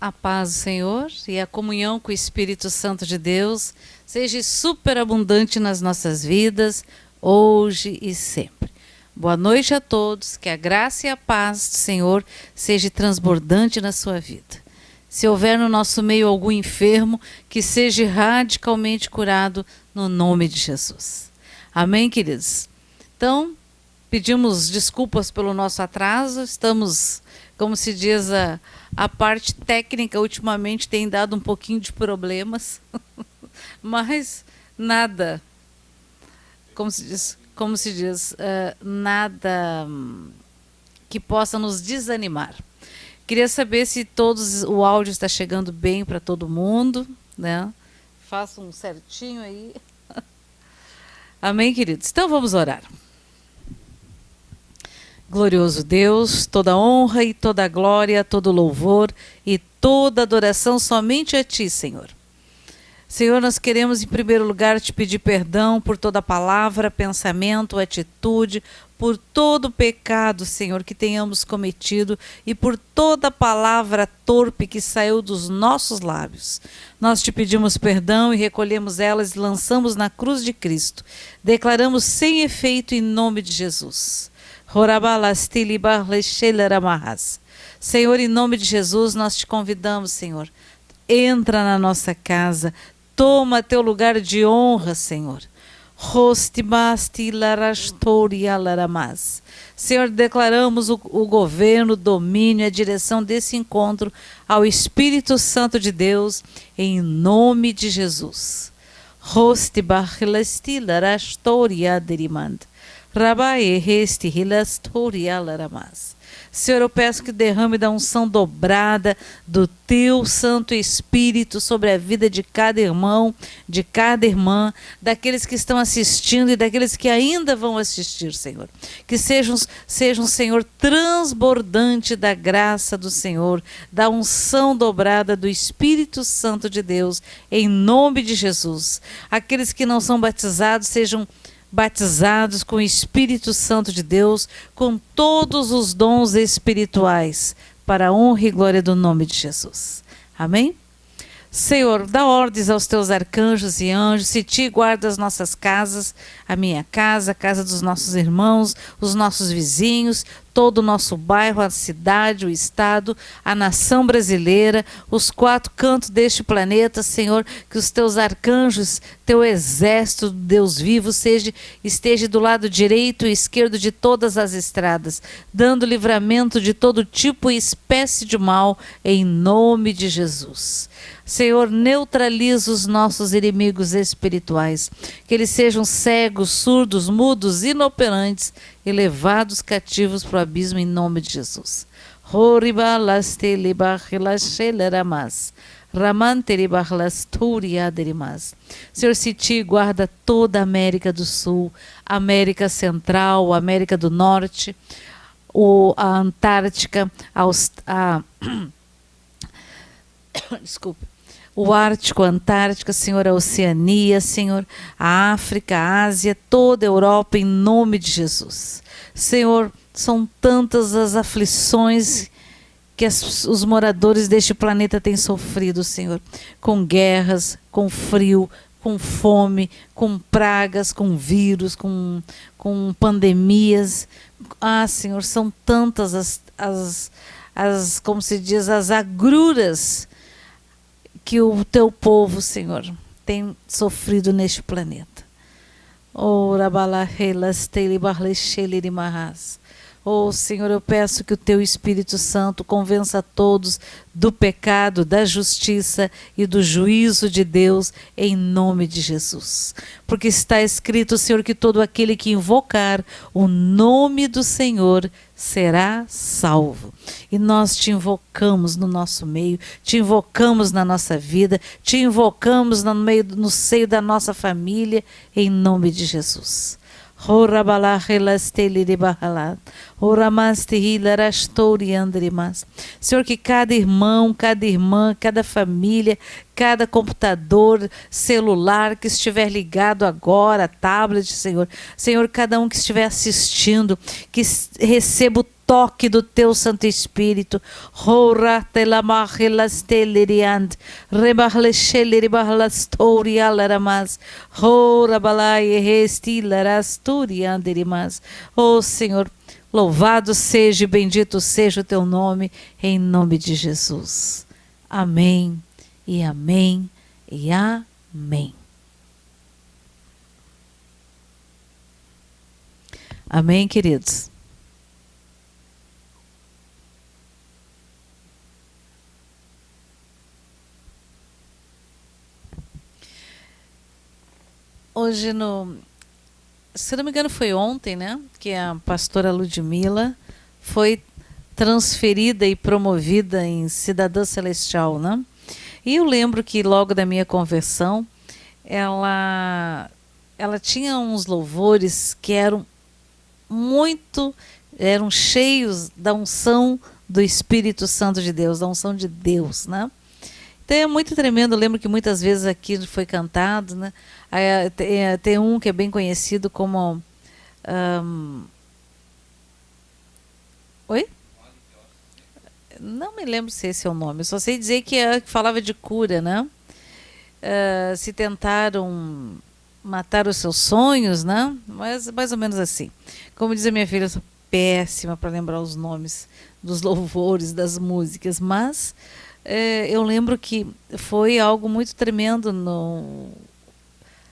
A paz do Senhor e a comunhão com o Espírito Santo de Deus seja superabundante nas nossas vidas, hoje e sempre. Boa noite a todos, que a graça e a paz do Senhor seja transbordante na sua vida. Se houver no nosso meio algum enfermo, que seja radicalmente curado no nome de Jesus. Amém, queridos? Então, pedimos desculpas pelo nosso atraso, estamos, como se diz, a parte técnica ultimamente tem dado um pouquinho de problemas, mas nada, como se diz, nada que possa nos desanimar. Queria saber se o áudio está chegando bem para todo mundo, né? Façam certinho aí. Amém, queridos? Então vamos orar. Glorioso Deus, toda honra e toda glória, todo louvor e toda adoração somente a Ti, Senhor. Senhor, nós queremos em primeiro lugar te pedir perdão por toda palavra, pensamento, atitude, por todo pecado, Senhor, que tenhamos cometido e por toda palavra torpe que saiu dos nossos lábios. Nós te pedimos perdão e recolhemos elas e lançamos na cruz de Cristo. Declaramos sem efeito em nome de Jesus. Senhor, em nome de Jesus, nós te convidamos, Senhor. Entra na nossa casa, toma teu lugar de honra, Senhor. Senhor, declaramos o governo, o domínio e a direção desse encontro ao Espírito Santo de Deus, em nome de Jesus. Senhor, eu peço que derrame da unção dobrada do Teu Santo Espírito sobre a vida de cada irmão, de cada irmã, daqueles que estão assistindo e daqueles que ainda vão assistir, Senhor. Que sejam, Senhor, transbordante da graça do Senhor, da unção dobrada do Espírito Santo de Deus, em nome de Jesus. Aqueles que não são batizados sejam batizados com o Espírito Santo de Deus, com todos os dons espirituais, para a honra e glória do nome de Jesus. Amém? Senhor, dá ordens aos teus arcanjos e anjos, se ti guarda as nossas casas, a minha casa, a casa dos nossos irmãos, os nossos vizinhos, todo o nosso bairro, a cidade, o estado, a nação brasileira, os 4 cantos deste planeta, Senhor, que os teus arcanjos, teu exército, Deus vivo, esteja do lado direito e esquerdo de todas as estradas, dando livramento de todo tipo e espécie de mal, em nome de Jesus. Senhor, neutraliza os nossos inimigos espirituais, que eles sejam cegos, surdos, mudos, inoperantes e levados cativos para o abismo em nome de Jesus. Senhor, se ti guarda toda a América do Sul, América Central, América do Norte, a Antártica, desculpe. O Ártico, a Antártica, Senhor, a Oceania, Senhor, a África, a Ásia, toda a Europa, em nome de Jesus. Senhor, são tantas as aflições que os moradores deste planeta têm sofrido, Senhor, com guerras, com frio, com fome, com pragas, com vírus, com pandemias. Senhor, são tantas como se diz, as agruras que o teu povo, Senhor, tem sofrido neste planeta. Senhor, eu peço que o teu Espírito Santo convença a todos do pecado, da justiça e do juízo de Deus, em nome de Jesus. Porque está escrito, Senhor, que todo aquele que invocar o nome do Senhor será salvo. E nós te invocamos no nosso meio, te invocamos na nossa vida, te invocamos no seio da nossa família, em nome de Jesus. Senhor, que cada irmão, cada irmã, cada família, cada computador, celular que estiver ligado agora, tablet, Senhor, cada um que estiver assistindo, que receba o toque do teu Santo Espírito. Oh Senhor, louvado seja e bendito seja o teu nome, em nome de Jesus. Amém e amém e amém. Amém, queridos? Hoje, se não me engano, foi ontem, né? Que a pastora Ludmila foi transferida e promovida em cidadã celestial, né? E eu lembro que logo da minha conversão, ela tinha uns louvores que eram cheios da unção do Espírito Santo de Deus, da unção de Deus, né? Então é muito tremendo. Eu lembro que muitas vezes aqui foi cantado, né? Tem um que é bem conhecido como oi? Não me lembro se esse é o nome. Eu só sei dizer que falava de cura, né? Se tentaram matar os seus sonhos, né? Mas mais ou menos assim. Como diz a minha filha, eu sou péssima para lembrar os nomes dos louvores, das músicas, mas eu lembro que foi algo muito tremendo.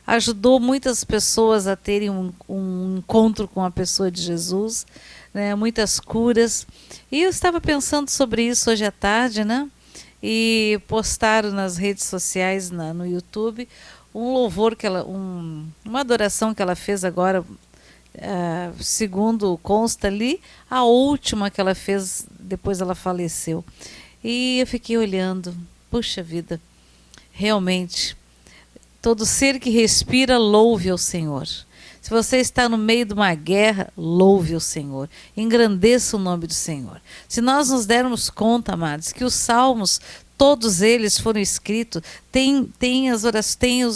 Ajudou muitas pessoas a terem um encontro com a pessoa de Jesus, né? Muitas curas. E eu estava pensando sobre isso hoje à tarde, né? E postaram nas redes sociais, no YouTube, um louvor uma adoração que ela fez agora, segundo consta ali, a última que ela fez depois ela faleceu. E eu fiquei olhando, puxa vida, realmente, todo ser que respira, louve ao Senhor. Se você está no meio de uma guerra, louve o Senhor, engrandeça o nome do Senhor. Se nós nos dermos conta, amados, que os salmos, todos eles foram escritos, tem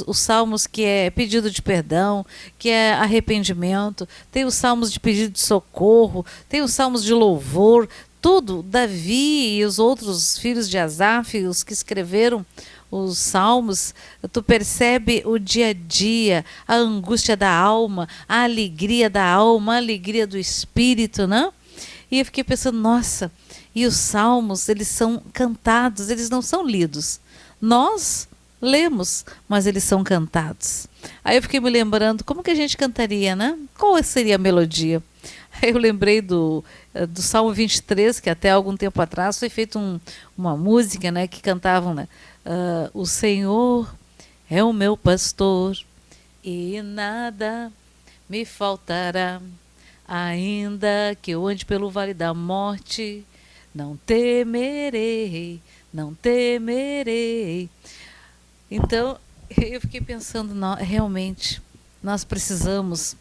os salmos que é pedido de perdão, que é arrependimento, tem os salmos de pedido de socorro, tem os salmos de louvor, tudo. Davi e os outros filhos de Asaf, os que escreveram os salmos, tu percebe o dia a dia, a angústia da alma, a alegria da alma, a alegria do espírito, né? E eu fiquei pensando, nossa, e os salmos, eles são cantados, eles não são lidos. Nós lemos, mas eles são cantados. Aí eu fiquei me lembrando, como que a gente cantaria, né? Qual seria a melodia? Aí eu lembrei do Salmo 23, que até algum tempo atrás foi feita uma música, né, que cantavam, né? O Senhor é o meu pastor e nada me faltará, ainda que eu ande pelo vale da morte, não temerei, não temerei. Então eu fiquei pensando, realmente nós precisamos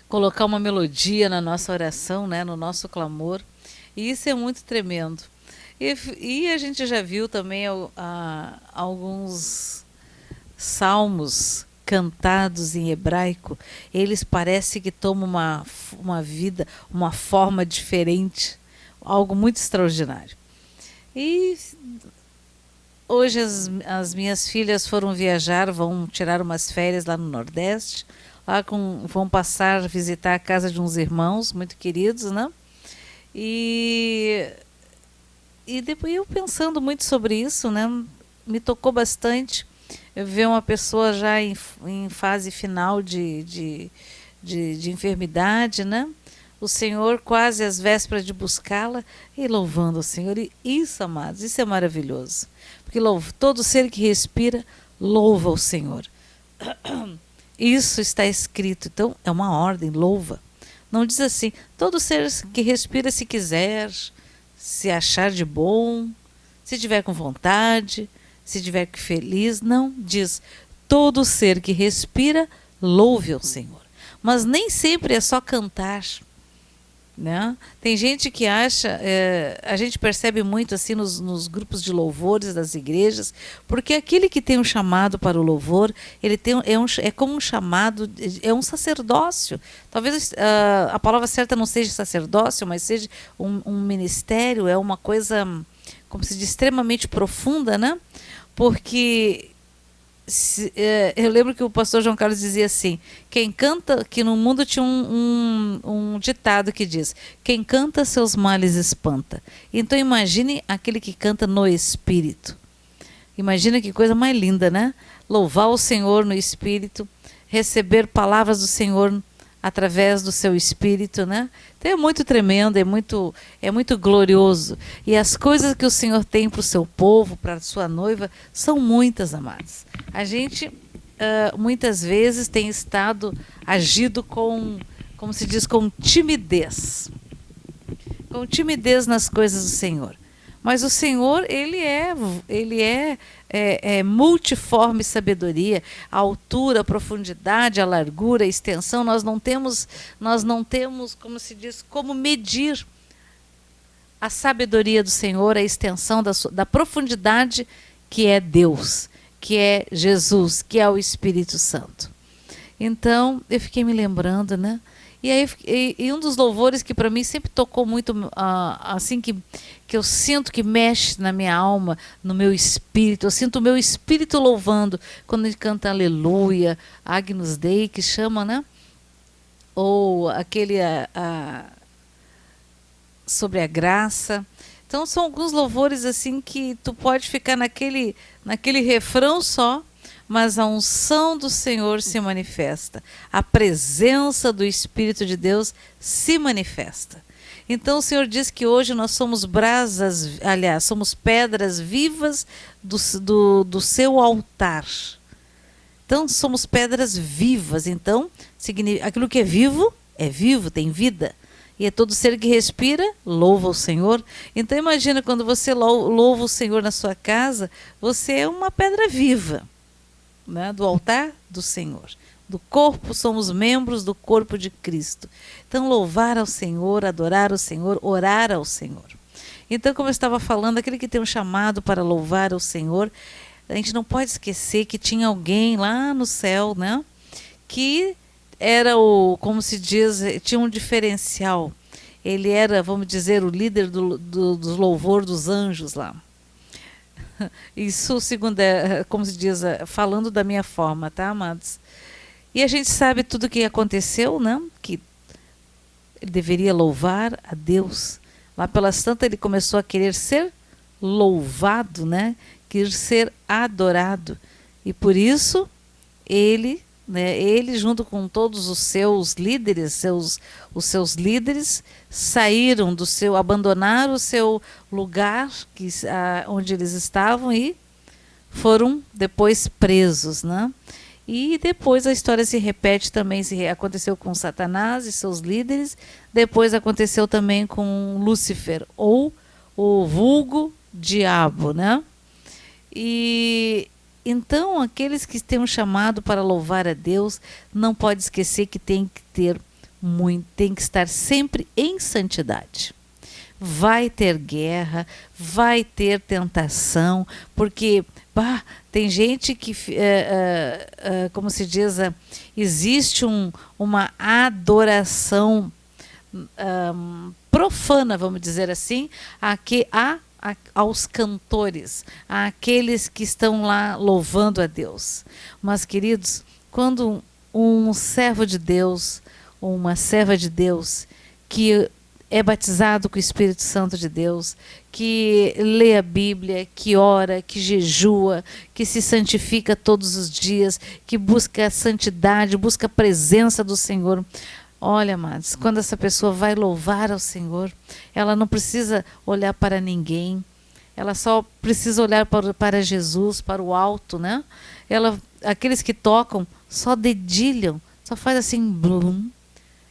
colocar uma melodia na nossa oração, né, no nosso clamor, e isso é muito tremendo. E a gente já viu também alguns salmos cantados em hebraico, eles parecem que tomam uma vida, uma forma diferente, algo muito extraordinário. E hoje as minhas filhas foram viajar, vão tirar umas férias lá no Nordeste, vão visitar a casa de uns irmãos muito queridos, né? E depois eu pensando muito sobre isso, né, me tocou bastante ver uma pessoa já em fase final de enfermidade, né? O Senhor quase às vésperas de buscá-la e louvando o Senhor. E isso, amados, isso é maravilhoso. Porque todo ser que respira, louva o Senhor. Isso está escrito, então é uma ordem, louva. Não diz assim, todo ser que respira, se quiser, se achar de bom, se tiver com vontade, se tiver feliz, não, diz, todo ser que respira, louve ao Senhor. Mas nem sempre é só cantar. né? Tem gente que acha, a gente percebe muito assim nos grupos de louvores das igrejas, porque aquele que tem um chamado para o louvor, ele tem, é como um chamado, é um sacerdócio. Talvez a palavra certa não seja sacerdócio, mas seja um ministério, é uma coisa, como se diz, extremamente profunda, né? Porque eu lembro que o pastor João Carlos dizia assim, quem canta, que no mundo tinha um ditado que diz, quem canta seus males espanta. Então imagine aquele que canta no Espírito. Imagina que coisa mais linda, né? Louvar o Senhor no Espírito, receber palavras do Senhor através do seu Espírito, né? Então é muito tremendo, é muito glorioso. E as coisas que o Senhor tem para o seu povo, para a sua noiva, são muitas, amados. A gente muitas vezes tem agido como se diz, com timidez. Com timidez nas coisas do Senhor. Mas o Senhor, ele é multiforme sabedoria, a altura, a profundidade, a largura, a extensão, nós não temos, como se diz, como medir a sabedoria do Senhor, a extensão da profundidade que é Deus, que é Jesus, que é o Espírito Santo. Então, eu fiquei me lembrando, né? E aí, um dos louvores que para mim sempre tocou muito, assim que eu sinto que mexe na minha alma, no meu espírito, eu sinto o meu espírito louvando, quando ele canta Aleluia, Agnus Dei, que chama, né? Ou aquele sobre a graça. Então são alguns louvores assim que tu pode ficar naquele refrão só, mas a unção do Senhor se manifesta. A presença do Espírito de Deus se manifesta. Então o Senhor diz que hoje nós somos somos pedras vivas do seu altar. Então somos pedras vivas. Então, aquilo que é vivo, tem vida. E é todo ser que respira, louva o Senhor. Então imagina quando você louva o Senhor na sua casa, você é uma pedra viva. Né, do altar do Senhor, do corpo, somos membros do corpo de Cristo. Então louvar ao Senhor, adorar ao Senhor, orar ao Senhor. Então, como eu estava falando, aquele que tem um chamado para louvar ao Senhor, a gente não pode esquecer que tinha alguém lá no céu, né, que era como se diz, tinha um diferencial. Ele era, vamos dizer, o líder do louvor dos anjos lá. Isso, segundo, como se diz, falando da minha forma, tá, amados? E a gente sabe tudo o que aconteceu, né? Que ele deveria louvar a Deus. Lá pelas tantas ele começou a querer ser louvado, né? Querer ser adorado. E por isso ele junto com todos os seus líderes, os seus líderes, saíram abandonaram o seu lugar onde eles estavam e foram depois presos, né? E depois a história se repete também, aconteceu com Satanás e seus líderes, depois aconteceu também com Lúcifer, ou o vulgo diabo, né? E então, aqueles que têm um chamado para louvar a Deus, não pode esquecer que tem que estar sempre em santidade. Vai ter guerra, vai ter tentação, porque tem gente que, como se diz, existe uma adoração profana, vamos dizer assim, aos cantores, àqueles que estão lá louvando a Deus. Mas, queridos, quando um servo de Deus, ou uma serva de Deus, que é batizado com o Espírito Santo de Deus, que lê a Bíblia, que ora, que jejua, que se santifica todos os dias, que busca a santidade, busca a presença do Senhor. Olha, amados, quando essa pessoa vai louvar ao Senhor, ela não precisa olhar para ninguém, ela só precisa olhar para Jesus, para o alto, né? Aqueles que tocam só dedilham, só faz assim, blum,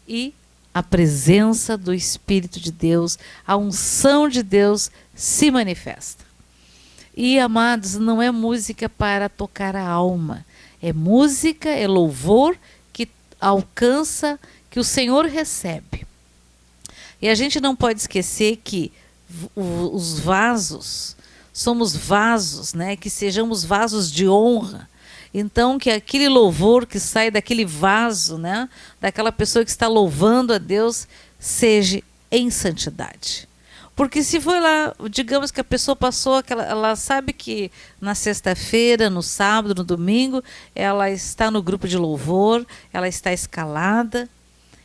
e a presença do Espírito de Deus, a unção de Deus se manifesta. E, amados, não é música para tocar a alma, é música, é louvor que alcança, que o Senhor recebe. E a gente não pode esquecer que os vasos, somos vasos, né? Que sejamos vasos de honra. Então, que aquele louvor que sai daquele vaso, né? Daquela pessoa que está louvando a Deus, seja em santidade. Porque se foi lá, digamos que a pessoa passou, ela sabe que na sexta-feira, no sábado, no domingo, ela está no grupo de louvor, ela está escalada.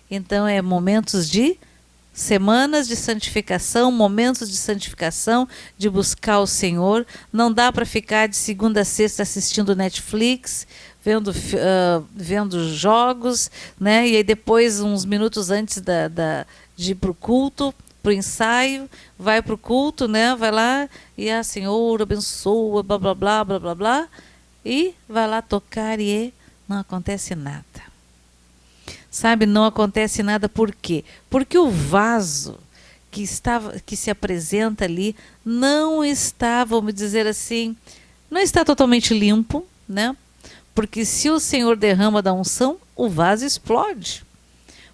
Então é momentos de semanas de santificação, momentos de santificação, de buscar o Senhor. Não dá para ficar de segunda a sexta assistindo Netflix, vendo jogos, né? E aí depois, uns minutos antes de ir para o culto, para o ensaio, vai para o culto, né? Vai lá e Senhor abençoa, blá blá blá blá blá blá, e vai lá tocar e não acontece nada. Sabe, não acontece nada por quê? Porque o vaso que se apresenta ali não está, vamos dizer assim, não está totalmente limpo, né? Porque se o Senhor derrama da unção, o vaso explode.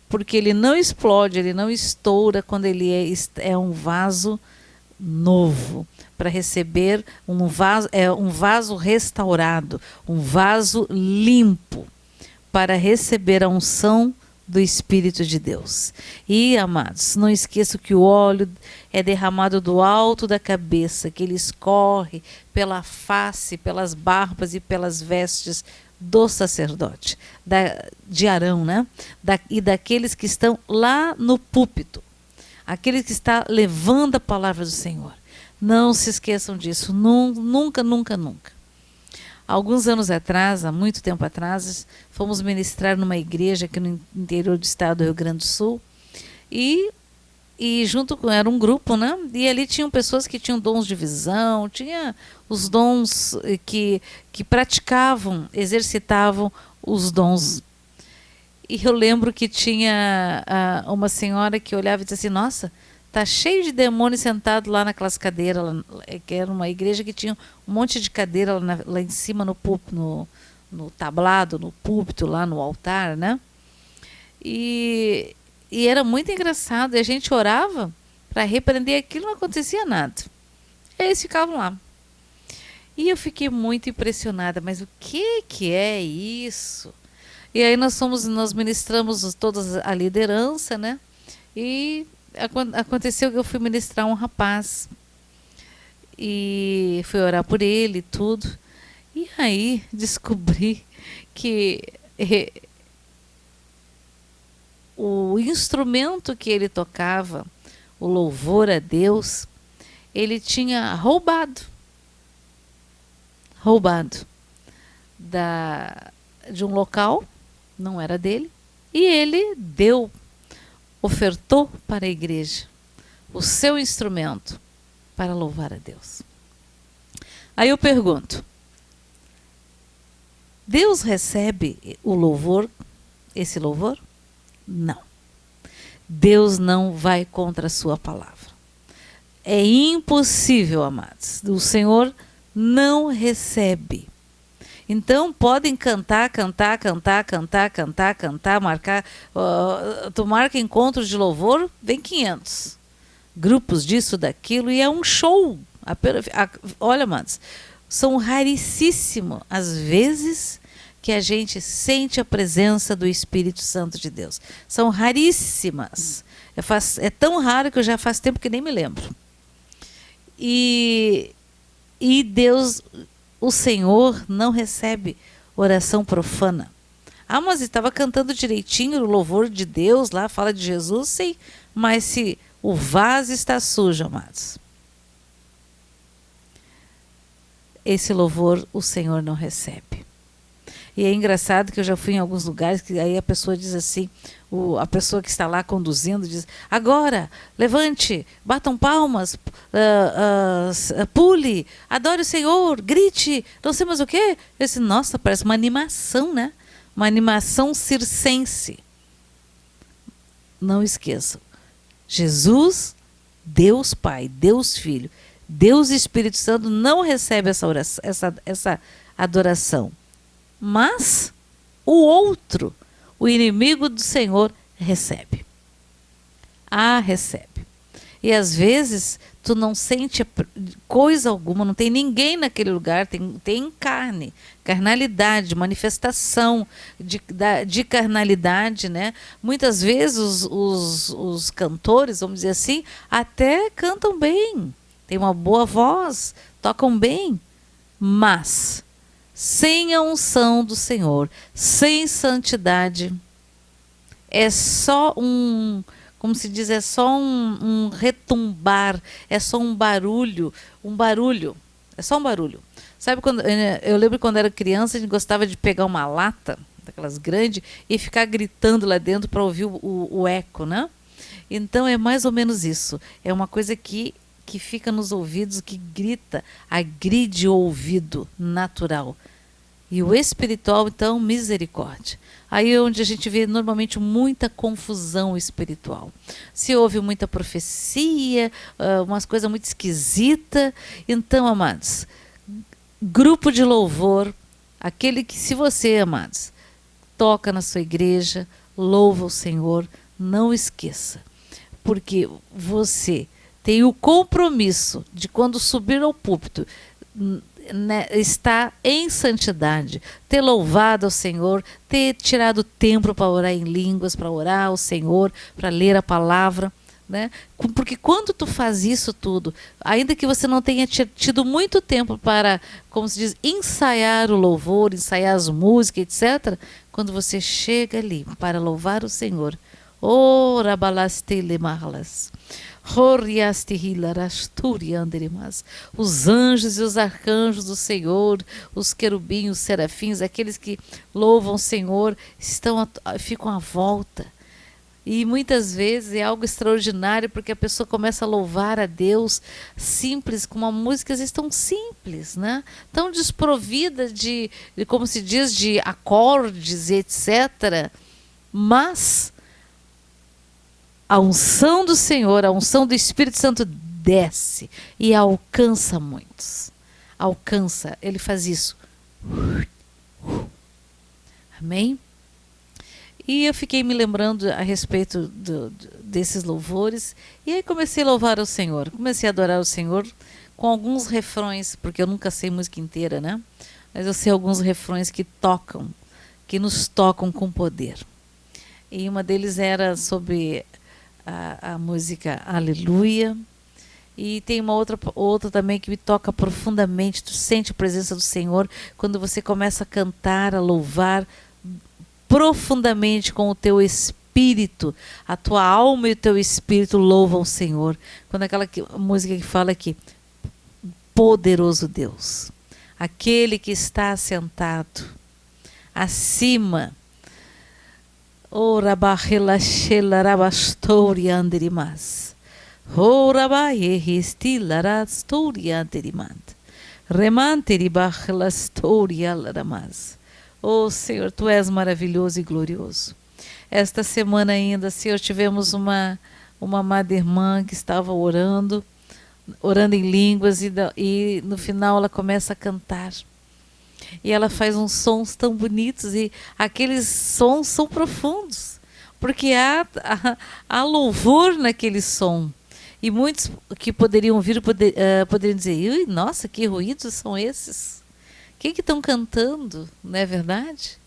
Porque ele não explode, ele não estoura quando ele é um vaso novo, para receber um vaso restaurado, um vaso limpo, para receber a unção do Espírito de Deus. E, amados, não esqueçam que o óleo é derramado do alto da cabeça, que ele escorre pela face, pelas barbas e pelas vestes do sacerdote, de Arão, né? E daqueles que estão lá no púlpito, aquele que está levando a palavra do Senhor. Não se esqueçam disso, nunca, nunca, nunca. Alguns anos atrás, há muito tempo atrás, fomos ministrar numa igreja aqui no interior do estado do Rio Grande do Sul, e era um grupo, né? E ali tinham pessoas que tinham dons de visão, tinha os dons que praticavam, exercitavam os dons. E eu lembro que tinha uma senhora que olhava e dizia assim: nossa, tá cheio de demônios sentados lá naquelas cadeiras, que era uma igreja que tinha um monte de cadeira lá em cima no púlpito, no tablado, no púlpito, lá no altar, né? E era muito engraçado. E a gente orava para repreender aquilo, não acontecia nada. E eles ficavam lá. E eu fiquei muito impressionada. Mas o que é isso? E aí nós ministramos toda a liderança, né? E aconteceu que eu fui ministrar um rapaz. E fui orar por ele e tudo. E aí descobri que o instrumento que ele tocava, o louvor a Deus, ele tinha roubado de um local, não era dele, e ele ofertou para a igreja o seu instrumento para louvar a Deus. Aí eu pergunto: Deus recebe o louvor, esse louvor? Não. Deus não vai contra a sua palavra. É impossível, amados. O Senhor não recebe. Então podem cantar, marcar. Tu marca encontros de louvor, vem 500 grupos disso, daquilo, e é um show. Olha, amados, são raríssimos as vezes que a gente sente a presença do Espírito Santo de Deus. São raríssimas. É tão raro que eu já faz tempo que nem me lembro. E Deus, o Senhor, não recebe oração profana. Mas estava cantando direitinho o louvor de Deus lá, fala de Jesus, sim. Mas se o vaso está sujo, amados, esse louvor o Senhor não recebe. E é engraçado que eu já fui em alguns lugares que aí a pessoa diz assim, a pessoa que está lá conduzindo diz: agora, levante, batam palmas, pule, adore o Senhor, grite, não sei mais o quê. Eu disse: nossa, parece uma animação, né? Uma animação circense. Não esqueçam, Jesus, Deus Pai, Deus Filho, Deus Espírito Santo não recebe essa adoração. Mas o outro, o inimigo do Senhor, recebe. a recebe. E às vezes tu não sente coisa alguma, não tem ninguém naquele lugar, tem carne, carnalidade, manifestação de carnalidade, né? Muitas vezes os cantores, vamos dizer assim, até cantam bem, têm uma boa voz, tocam bem, mas sem a unção do Senhor, sem santidade, é só como se diz, é só um retumbar, é só um barulho, é só um barulho. Sabe, eu lembro quando era criança, a gente gostava de pegar uma lata, daquelas grandes, e ficar gritando lá dentro para ouvir o eco, né? Então é mais ou menos isso, é uma coisa que fica nos ouvidos, que grita, agride o ouvido natural. E o espiritual, então, misericórdia. Aí é onde a gente vê normalmente muita confusão espiritual. Se ouve muita profecia, umas coisas muito esquisitas. Então, amados, grupo de louvor, aquele que, se você, amados, toca na sua igreja, louva o Senhor, não esqueça. Porque você tem o compromisso de, quando subir ao púlpito, né, estar em santidade, ter louvado ao Senhor, ter tirado tempo para orar em línguas, para orar ao Senhor, para ler a palavra, né? Porque quando tu faz isso tudo, ainda que você não tenha tido muito tempo para, como se diz, ensaiar o louvor, ensaiar as músicas, etc., quando você chega ali para louvar o Senhor, ora balastele marlas, os anjos e os arcanjos do Senhor, os querubins, os serafins, aqueles que louvam o Senhor, ficam à volta. E muitas vezes é algo extraordinário, porque a pessoa começa a louvar a Deus simples, com uma música tão simples, né? Tão desprovida de, como se diz, de acordes, etc. Mas a unção do Senhor, a unção do Espírito Santo desce e alcança muitos. Alcança, ele faz isso. Amém? E eu fiquei me lembrando a respeito desses louvores, e aí comecei a louvar ao Senhor, comecei a adorar o Senhor com alguns refrões, porque eu nunca sei música inteira, né? Mas eu sei alguns refrões que nos tocam com poder. E uma deles era sobre a música Aleluia, e tem uma outra também que me toca profundamente. Tu sente a presença do Senhor quando você começa a cantar, a louvar profundamente com o teu espírito, a tua alma e o teu espírito louvam o Senhor. Quando aquela música que fala que poderoso Deus, aquele que está assentado acima, ora barrela shela rabastori anderimas, ora baie stila rastori anderimand, remanteri barrela stori alaramas. Oh Senhor, Tu és maravilhoso e glorioso. Esta semana ainda, Senhor, tivemos uma amada irmã que estava orando em línguas, e no final ela começa a cantar. E ela faz uns sons tão bonitos, e aqueles sons são profundos, porque há louvor naquele som. E muitos que poderiam ouvir poderiam dizer: nossa, que ruídos são esses? O que estão cantando, não é verdade?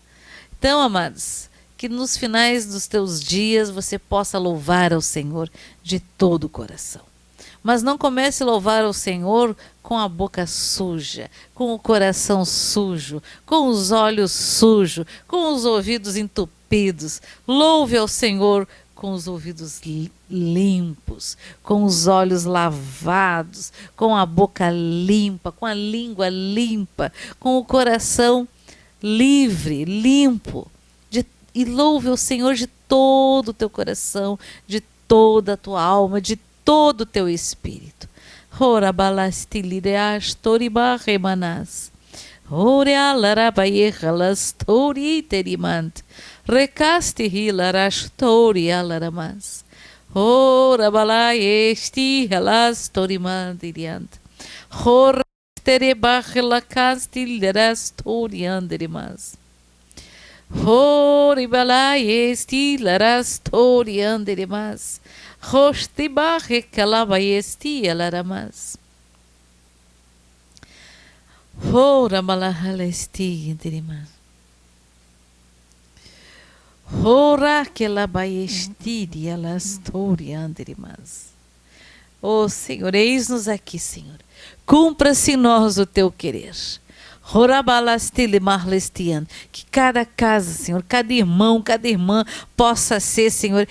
Então, amados, que nos finais dos teus dias você possa louvar ao Senhor de todo o coração. Mas não comece a louvar ao Senhor com a boca suja, com o coração sujo, com os olhos sujos, com os ouvidos entupidos. Louve ao Senhor com os ouvidos limpos, com os olhos lavados, com a boca limpa, com a língua limpa, com o coração livre, limpo. E louve ao Senhor de todo o teu coração, de toda a tua alma, de todo o teu espírito. Ora balastilireas toribarremanas. Ora alarabaierras toriterimant. Recaste hilaras tori alaramas. Ora balaesti helas torimandiriant. Ora terebarrelacastilheras torianderimas. Horibalai esti larastori anderimas. Hostiba recalaba esti alaramas. Horamalahalesti anderimas. Hora que la baestiria las toriandrimas. Ó Senhor, eis-nos aqui, Senhor. Cumpra-se em nós o teu querer. Que cada casa, Senhor, cada irmão, cada irmã possa ser, Senhor,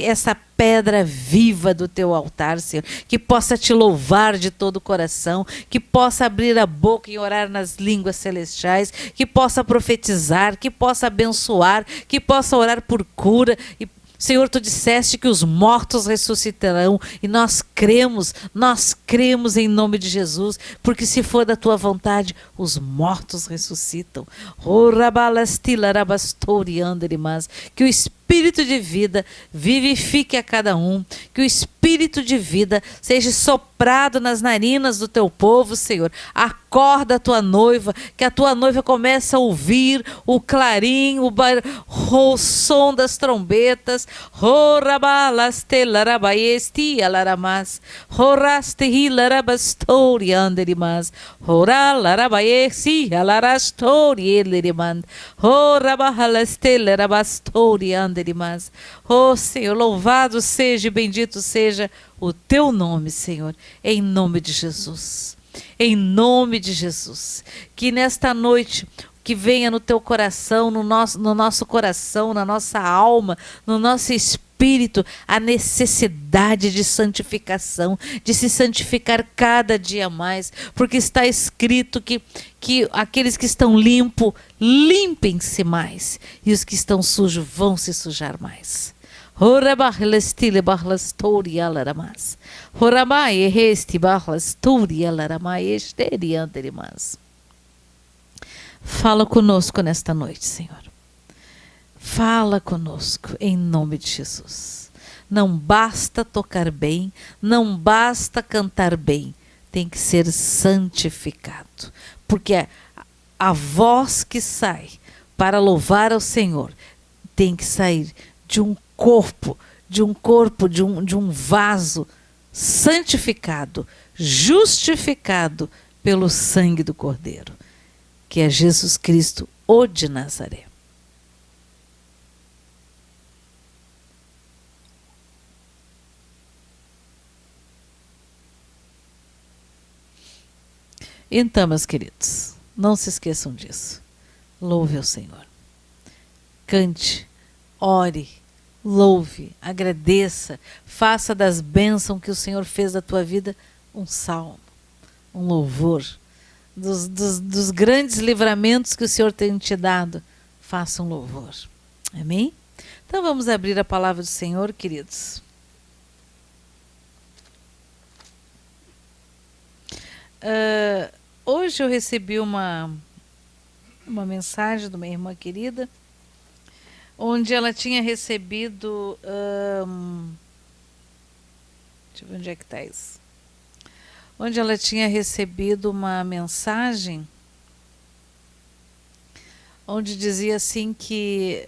essa pedra viva do teu altar, Senhor, que possa te louvar de todo o coração, que possa abrir a boca e orar nas línguas celestiais, que possa profetizar, que possa abençoar, que possa orar por cura. E Senhor, tu disseste que os mortos ressuscitarão e nós cremos em nome de Jesus, porque se for da tua vontade, os mortos ressuscitam. Que o Espírito de vida vivifique a cada um, que o Espírito de vida seja soprado nas narinas do teu povo, Senhor. Acorda a tua noiva, que a tua noiva comece a ouvir o clarim, o som das trombetas. Oh Senhor, louvado seja e bendito seja o teu nome, Senhor, em nome de Jesus. Em nome de Jesus. Que nesta noite que venha no teu coração, no nosso coração, na nossa alma, no nosso espírito, a necessidade de santificação, de se santificar cada dia mais, porque está escrito que aqueles que estão limpos, limpem-se mais, e os que estão sujos vão se sujar mais. Fala conosco nesta noite, Senhor. Fala conosco em nome de Jesus. Não basta tocar bem, não basta cantar bem, tem que ser santificado, porque a voz que sai para louvar ao Senhor tem que sair de um corpo, de um vaso santificado, justificado pelo sangue do Cordeiro, que é Jesus Cristo, o de Nazaré. Então, meus queridos, não se esqueçam disso. Louve ao Senhor. Cante, ore, louve, agradeça, faça das bênçãos que o Senhor fez da tua vida um salmo, um louvor. Dos grandes livramentos que o Senhor tem te dado, faça um louvor. Amém? Então vamos abrir a palavra do Senhor, queridos. Hoje eu recebi uma mensagem de uma irmã querida, onde ela tinha recebido... deixa eu ver onde é que está isso. Onde ela tinha recebido uma mensagem onde dizia assim que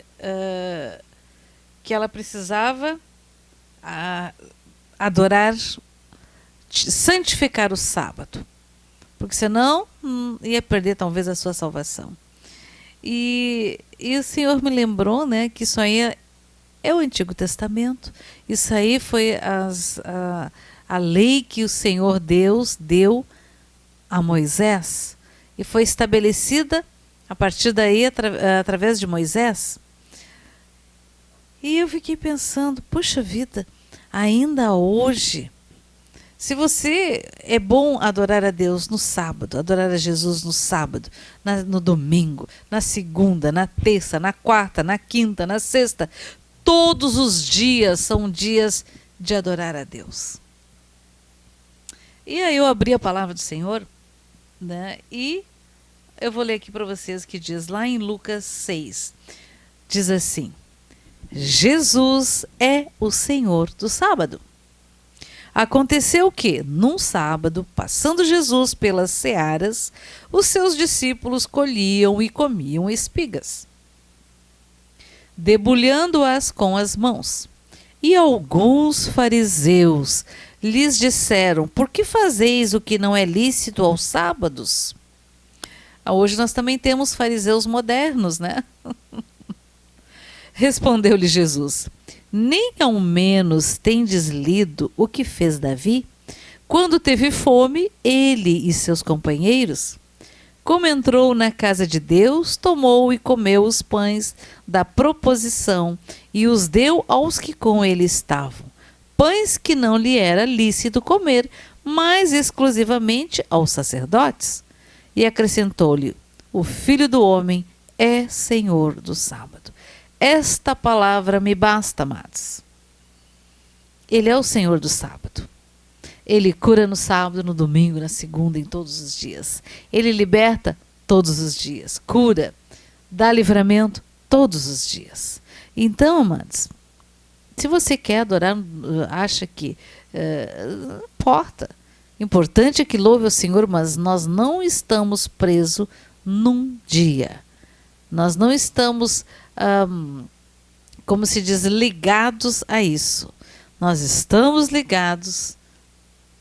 ela precisava adorar, santificar o sábado, porque senão ia perder talvez a sua salvação. E o Senhor me lembrou, né, que isso aí é o Antigo Testamento, isso aí foi a lei que o Senhor Deus deu a Moisés e foi estabelecida a partir daí através de Moisés. E eu fiquei pensando, puxa vida, ainda hoje, se você é bom adorar a Deus no sábado, adorar a Jesus no sábado, no domingo, na segunda, na terça, na quarta, na quinta, na sexta, todos os dias são dias de adorar a Deus. E aí eu abri a palavra do Senhor, né, e eu vou ler aqui para vocês que diz lá em Lucas 6, diz assim: Jesus é o Senhor do sábado. Aconteceu que, num sábado, passando Jesus pelas searas, os seus discípulos colhiam e comiam espigas. debulhando-as com as mãos. E alguns fariseus lhes disseram: por que fazeis o que não é lícito aos sábados? Hoje nós também temos fariseus modernos, né? Respondeu-lhe Jesus: nem ao menos tendes lido o que fez Davi, quando teve fome, ele e seus companheiros? Como entrou na casa de Deus, tomou e comeu os pães da proposição e os deu aos que com ele estavam, pães que não lhe era lícito comer, mas exclusivamente aos sacerdotes. E acrescentou-lhe: o Filho do Homem é Senhor do sábado. Esta palavra me basta, amados. Ele é o Senhor do sábado. Ele cura no sábado, no domingo, na segunda, em todos os dias. Ele liberta todos os dias. Cura, dá livramento todos os dias. Então, amados, se você quer adorar, acha que não importa. Importante é que louve o Senhor, mas nós não estamos presos num dia. Nós não estamos, como se diz, ligados a isso. Nós estamos ligados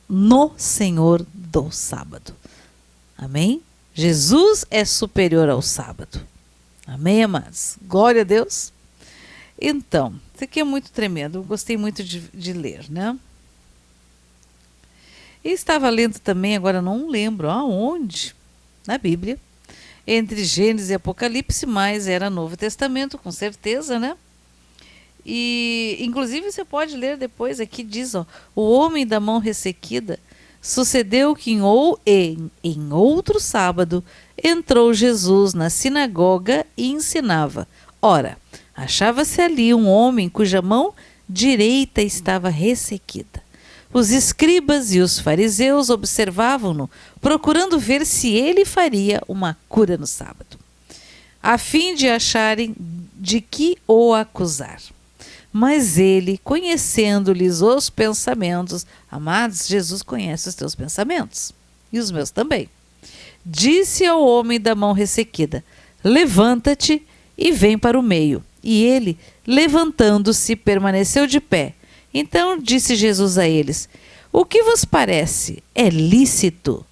no Senhor do sábado. Amém? Jesus é superior ao sábado. Amém, amados? Glória a Deus. Então, isso aqui é muito tremendo. Eu gostei muito de ler, né? E estava lendo também, agora não lembro aonde, na Bíblia, entre Gênesis e Apocalipse, mas era Novo Testamento, com certeza, né? E, inclusive, você pode ler depois, aqui diz, ó, o homem da mão ressequida, sucedeu que em outro sábado entrou Jesus na sinagoga e ensinava. Ora, achava-se ali um homem cuja mão direita estava ressequida. Os escribas e os fariseus observavam-no, procurando ver se ele faria uma cura no sábado, a fim de acharem de que o acusar. Mas ele, conhecendo-lhes os pensamentos, amados, Jesus conhece os teus pensamentos, e os meus também, disse ao homem da mão ressequida: levanta-te e vem para o meio. E ele, levantando-se, permaneceu de pé. Então disse Jesus a eles: o que vos parece? É lícito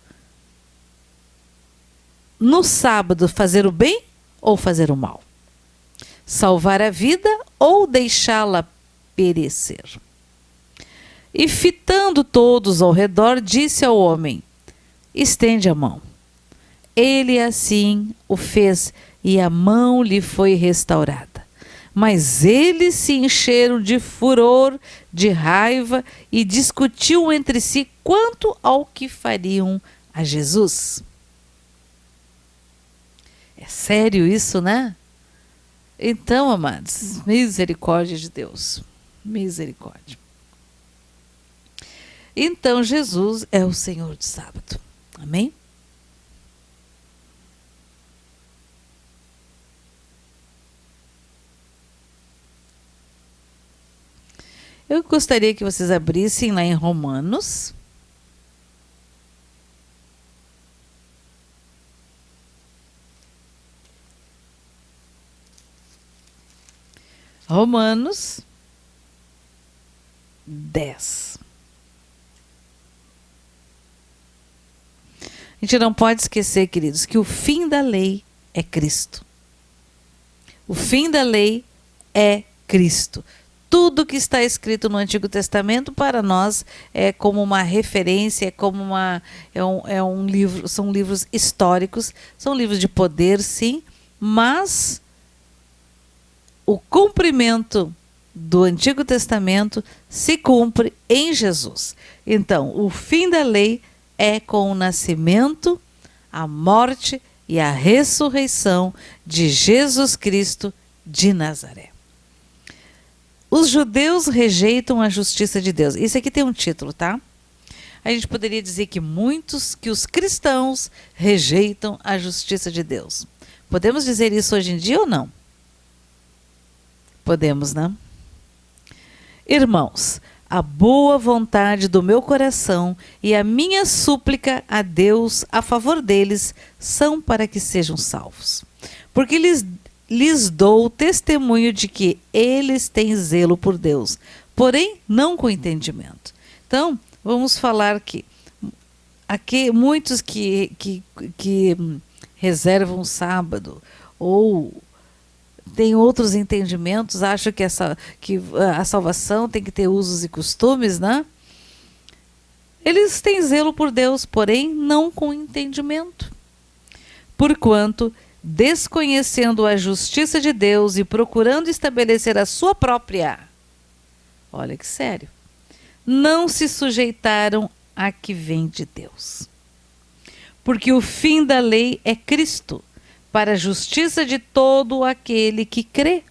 no sábado fazer o bem ou fazer o mal? Salvar a vida ou deixá-la perecer? E fitando todos ao redor, disse ao homem: estende a mão. Ele assim o fez, e a mão lhe foi restaurada. Mas eles se encheram de furor, de raiva, e discutiam entre si quanto ao que fariam a Jesus. É sério isso, né? Então, amados, misericórdia de Deus. Misericórdia. Então, Jesus é o Senhor do sábado. Amém? Eu gostaria que vocês abrissem lá em Romanos. Romanos 10. A gente não pode esquecer, queridos, que o fim da lei é Cristo. O fim da lei é Cristo. Tudo que está escrito no Antigo Testamento para nós é como uma referência, é como um livro, são livros históricos, são livros de poder, sim, mas o cumprimento do Antigo Testamento se cumpre em Jesus. Então, o fim da lei é com o nascimento, a morte e a ressurreição de Jesus Cristo de Nazaré. Os judeus rejeitam a justiça de Deus. Isso aqui tem um título, tá? A gente poderia dizer que os cristãos rejeitam a justiça de Deus. Podemos dizer isso hoje em dia ou não? Podemos, né? Irmãos, a boa vontade do meu coração e a minha súplica a Deus a favor deles são para que sejam salvos. Porque lhes dou testemunho de que eles têm zelo por Deus, porém não com entendimento. Então, vamos falar que aqui muitos que reservam sábado ou têm outros entendimentos, acham que a salvação tem que ter usos e costumes, né? Eles têm zelo por Deus, porém não com entendimento. Porquanto, desconhecendo a justiça de Deus e procurando estabelecer a sua própria, olha que sério, não se sujeitaram a que vem de Deus. Porque o fim da lei é Cristo, para a justiça de todo aquele que crê.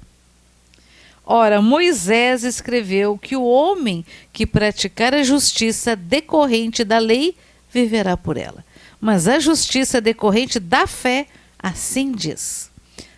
Ora, Moisés escreveu que o homem que praticar a justiça decorrente da lei viverá por ela. Mas a justiça decorrente da fé, assim diz: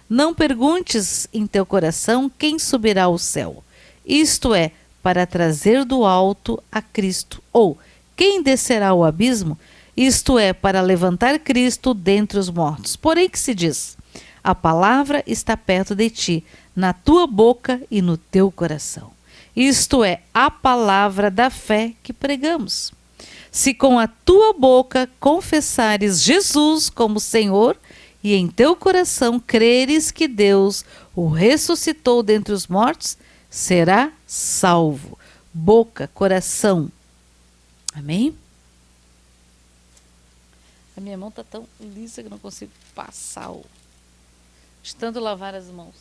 não perguntes em teu coração quem subirá ao céu, isto é, para trazer do alto a Cristo, ou quem descerá ao abismo, isto é, para levantar Cristo dentre os mortos. Porém que se diz: a palavra está perto de ti, na tua boca e no teu coração. Isto é, a palavra da fé que pregamos. Se com a tua boca confessares Jesus como Senhor, e em teu coração creres que Deus o ressuscitou dentre os mortos, será salvo. Boca, coração. Amém? A minha mão está tão lisa que eu não consigo passar de tanto lavar as mãos.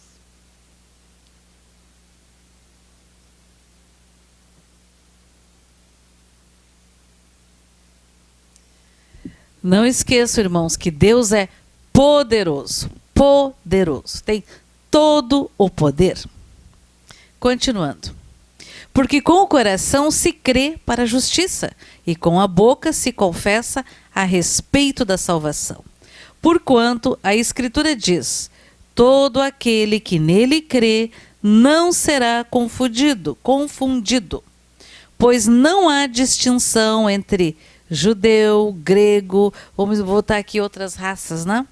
Não esqueçam, irmãos, que Deus é poderoso, poderoso, tem todo o poder. Continuando. Porque com o coração se crê para a justiça, e com a boca se confessa a respeito da salvação. Porquanto a Escritura diz: todo aquele que nele crê não será confundido, pois não há distinção entre judeu, grego, vamos botar aqui outras raças, né?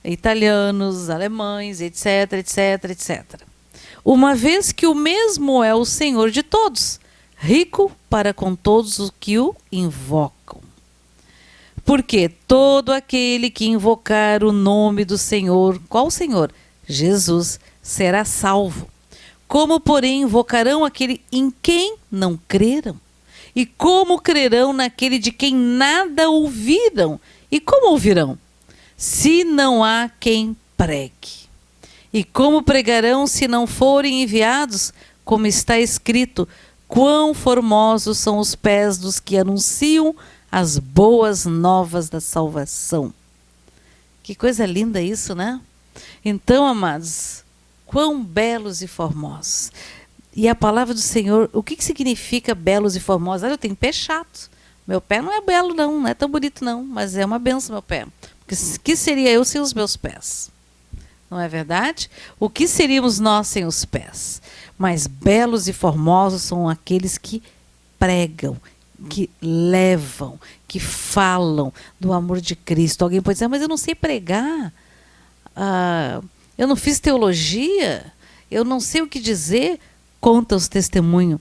Italianos, alemães, etc, etc, etc. Uma vez que o mesmo é o Senhor de todos, rico para com todos os que o invocam. Porque todo aquele que invocar o nome do Senhor, qual Senhor? Jesus, será salvo. Como, porém, invocarão aquele em quem não creram? E como crerão naquele de quem nada ouviram? E como ouvirão? Se não há quem pregue. E como pregarão se não forem enviados? Como está escrito: quão formosos são os pés dos que anunciam as boas novas da salvação. Que coisa linda isso, né? Então, amados, quão belos e formosos. E a palavra do Senhor, o que significa belos e formosos? Olha, eu tenho pé chato. Meu pé não é belo não é tão bonito não, mas é uma benção meu pé. Porque que seria eu sem os meus pés? Não é verdade? O que seríamos nós sem os pés? Mas belos e formosos são aqueles que pregam, que levam, que falam do amor de Cristo. Alguém pode dizer: mas eu não sei pregar, eu não fiz teologia, eu não sei o que dizer. Conta os testemunhos,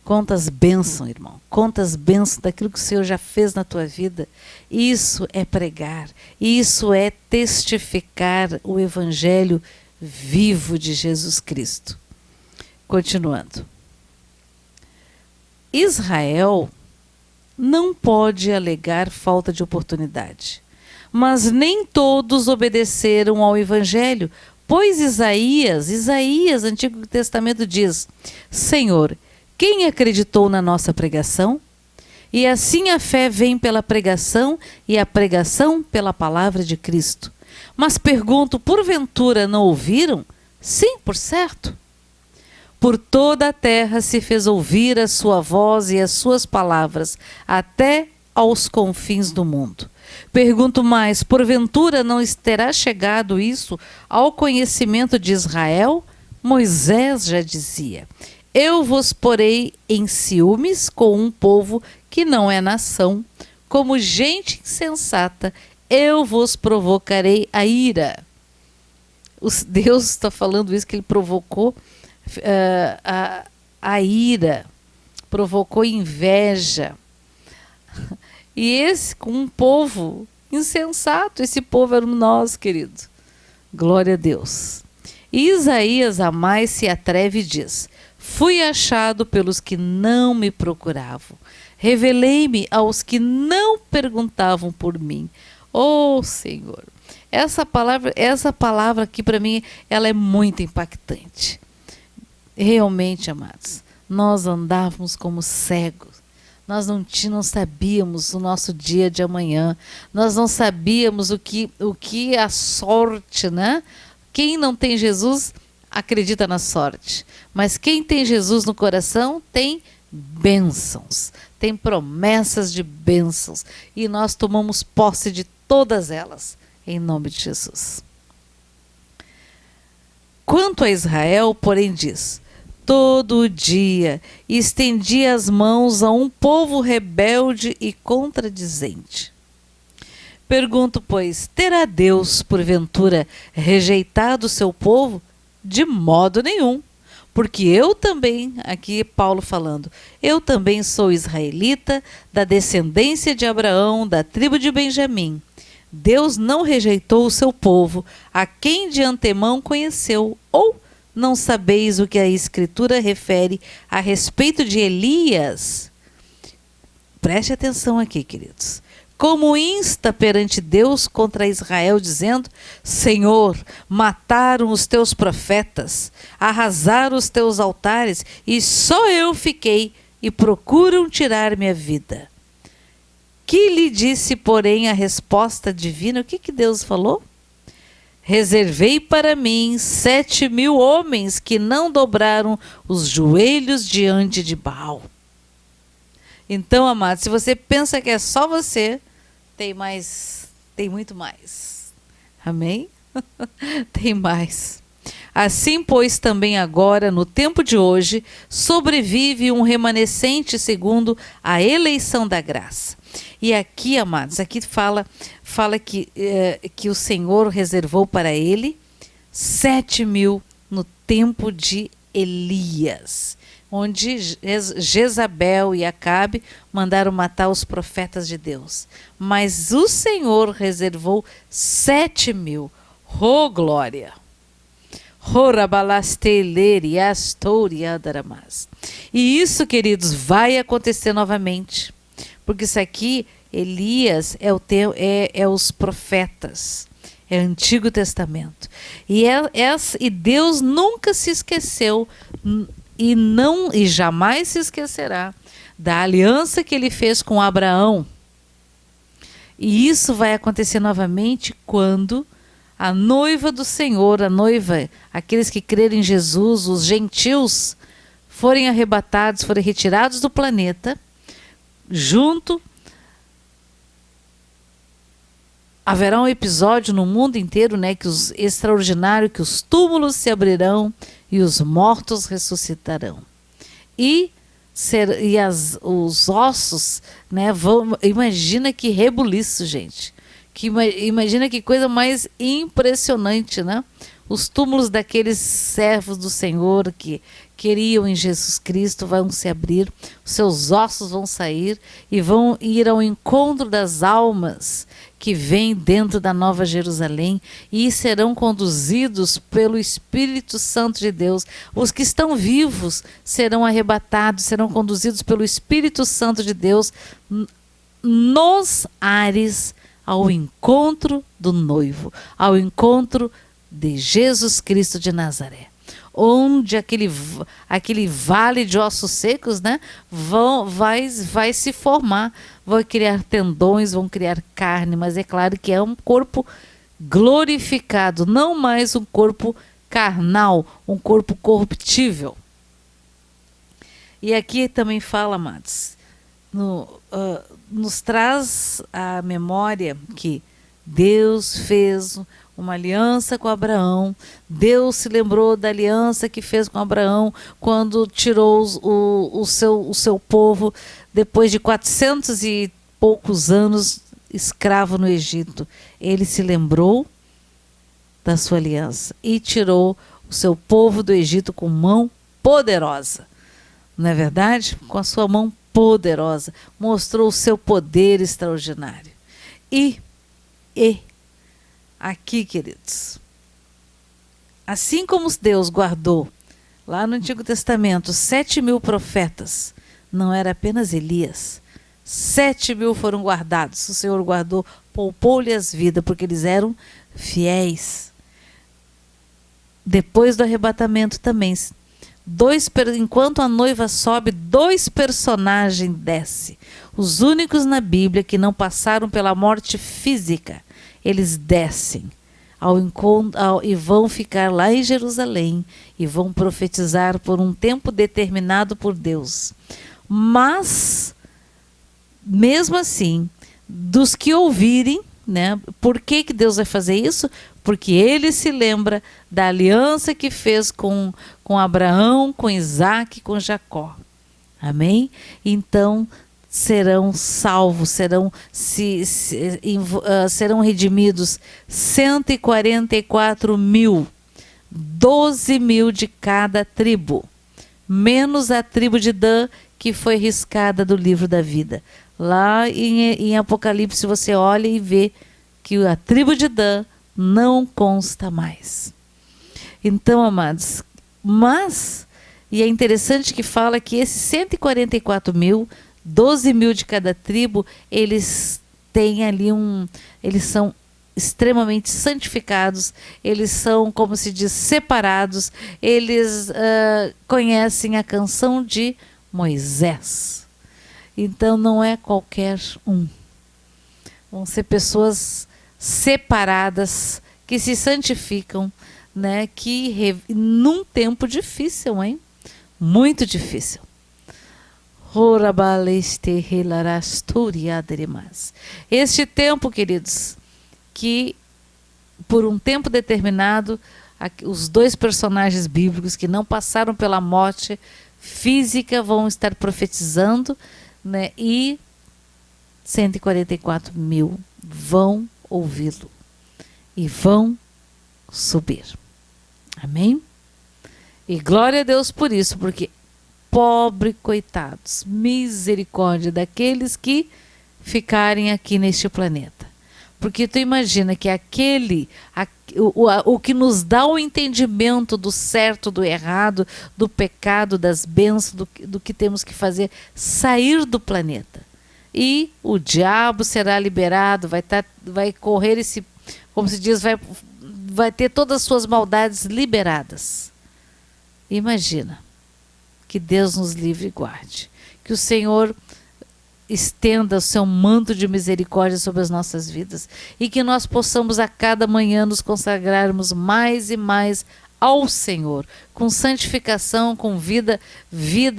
conta as bênçãos, irmão. Conta as bênçãos daquilo que o Senhor já fez na tua vida. Isso é pregar, isso é testificar o evangelho vivo de Jesus Cristo. Continuando. Israel não pode alegar falta de oportunidade, mas nem todos obedeceram ao evangelho. Pois Isaías, Antigo Testamento diz: Senhor, quem acreditou na nossa pregação? E assim a fé vem pela pregação, e a pregação pela palavra de Cristo. Mas pergunto, porventura não ouviram? Sim, por certo. Por toda a terra se fez ouvir a sua voz e as suas palavras, até aos confins do mundo. Pergunto mais, porventura não terá chegado isso ao conhecimento de Israel? Moisés já dizia: eu vos porei em ciúmes com um povo que não é nação, como gente insensata, eu vos provocarei a ira. Deus está falando isso, que ele provocou a ira, provocou inveja. E esse com um povo insensato, esse povo era nós, querido. Glória a Deus. E Isaías a mais se atreve e diz: fui achado pelos que não me procuravam. Revelei-me aos que não perguntavam por mim. Oh, Senhor. Essa palavra aqui para mim, ela é muito impactante. Realmente, amados, nós andávamos como cegos. Nós não sabíamos o nosso dia de amanhã. Nós não sabíamos o que a sorte, né? Quem não tem Jesus acredita na sorte. Mas quem tem Jesus no coração tem bênçãos. Tem promessas de bênçãos. E nós tomamos posse de todas elas, em nome de Jesus. Quanto a Israel, porém, diz: todo dia estendi as mãos a um povo rebelde e contradizente. Pergunto, pois, terá Deus, porventura, rejeitado o seu povo? De modo nenhum. Porque eu também, aqui Paulo falando, eu também sou israelita, da descendência de Abraão, da tribo de Benjamim. Deus não rejeitou o seu povo, a quem de antemão conheceu. Ou não sabeis o que a Escritura refere a respeito de Elias? Preste atenção aqui, queridos. Como insta perante Deus contra Israel, dizendo: Senhor, mataram os teus profetas, arrasaram os teus altares, e só eu fiquei, e procuram tirar minha vida. Que lhe disse, porém, a resposta divina? O que Deus falou? Reservei para mim 7.000 homens que não dobraram os joelhos diante de Baal. Então, amado, se você pensa que é só você, tem muito mais. Amém? Tem mais. Assim, pois, também agora, no tempo de hoje, sobrevive um remanescente segundo a eleição da graça. E aqui, amados, aqui fala que o Senhor reservou para ele 7.000 no tempo de Elias, onde Jezabel e Acabe mandaram matar os profetas de Deus. Mas o Senhor reservou 7.000. Oh, glória! E isso, queridos, vai acontecer novamente. Porque isso aqui, Elias, é os profetas. É o Antigo Testamento. E Deus nunca se esqueceu e jamais se esquecerá da aliança que ele fez com Abraão. E isso vai acontecer novamente quando a noiva do Senhor, aqueles que crerem em Jesus, os gentios, forem arrebatados, forem retirados do planeta, haverá um episódio no mundo inteiro, né, extraordinário, que os túmulos se abrirão e os mortos ressuscitarão. Os ossos, né, imagina que rebuliço, gente. Imagina que coisa mais impressionante, né? Os túmulos daqueles servos do Senhor que queriam em Jesus Cristo vão se abrir, os seus ossos vão sair e vão ir ao encontro das almas que vêm dentro da Nova Jerusalém e serão conduzidos pelo Espírito Santo de Deus. Os que estão vivos serão arrebatados, serão conduzidos pelo Espírito Santo de Deus nos ares ao encontro do noivo, ao encontro de Jesus Cristo de Nazaré, onde aquele vale de ossos secos, né, vai se formar, vão criar tendões, vão criar carne, mas é claro que é um corpo glorificado, não mais um corpo carnal, um corpo corruptível. E aqui também fala, amados, nos traz à memória que Deus fez uma aliança com Abraão. Deus se lembrou da aliança que fez com Abraão quando tirou o seu povo depois de 400 e poucos anos escravo no Egito. Ele se lembrou da sua aliança e tirou o seu povo do Egito com mão poderosa. Não é verdade? Com a sua mão poderosa, mostrou o seu poder extraordinário. E aqui, queridos, assim como Deus guardou lá no Antigo Testamento 7.000 profetas, não era apenas Elias, 7.000 foram guardados. O Senhor guardou, poupou-lhe as vidas, porque eles eram fiéis. Depois do arrebatamento também, enquanto a noiva sobe, 2 personagens descem. Os únicos na Bíblia que não passaram pela morte física, eles descem e vão ficar lá em Jerusalém e vão profetizar por um tempo determinado por Deus. Mas, mesmo assim, dos que ouvirem, né, por que Deus vai fazer isso? Porque ele se lembra da aliança que fez com Abraão, com Isaac, com Jacó. Amém? Então, serão salvos, serão redimidos 144.000, 12.000 de cada tribo, menos a tribo de Dan, que foi riscada do livro da vida. Lá em Apocalipse você olha e vê que a tribo de Dan não consta mais. Então, amados, e é interessante que fala que esses 144.000, 12.000 de cada tribo, eles têm ali eles são extremamente santificados, eles são, como se diz, separados, eles conhecem a canção de Moisés. Então não é qualquer um. Vão ser pessoas separadas, que se santificam, né? Num tempo difícil, hein? Muito difícil. Este tempo, queridos, que por um tempo determinado, os 2 personagens bíblicos que não passaram pela morte física vão estar profetizando, né? E 144.000 vão ouvi-lo e vão subir. Amém? E glória a Deus por isso, porque pobre, coitados, misericórdia daqueles que ficarem aqui neste planeta. Porque tu imagina que o que nos dá o entendimento do certo, do errado, do pecado, das bênçãos, do que temos que fazer, sair do planeta. E o diabo será liberado, vai correr como se diz, vai ter todas as suas maldades liberadas. Imagina. Que Deus nos livre e guarde. Que o Senhor estenda o seu manto de misericórdia sobre as nossas vidas e que nós possamos a cada manhã nos consagrarmos mais e mais ao Senhor, com santificação, com vida,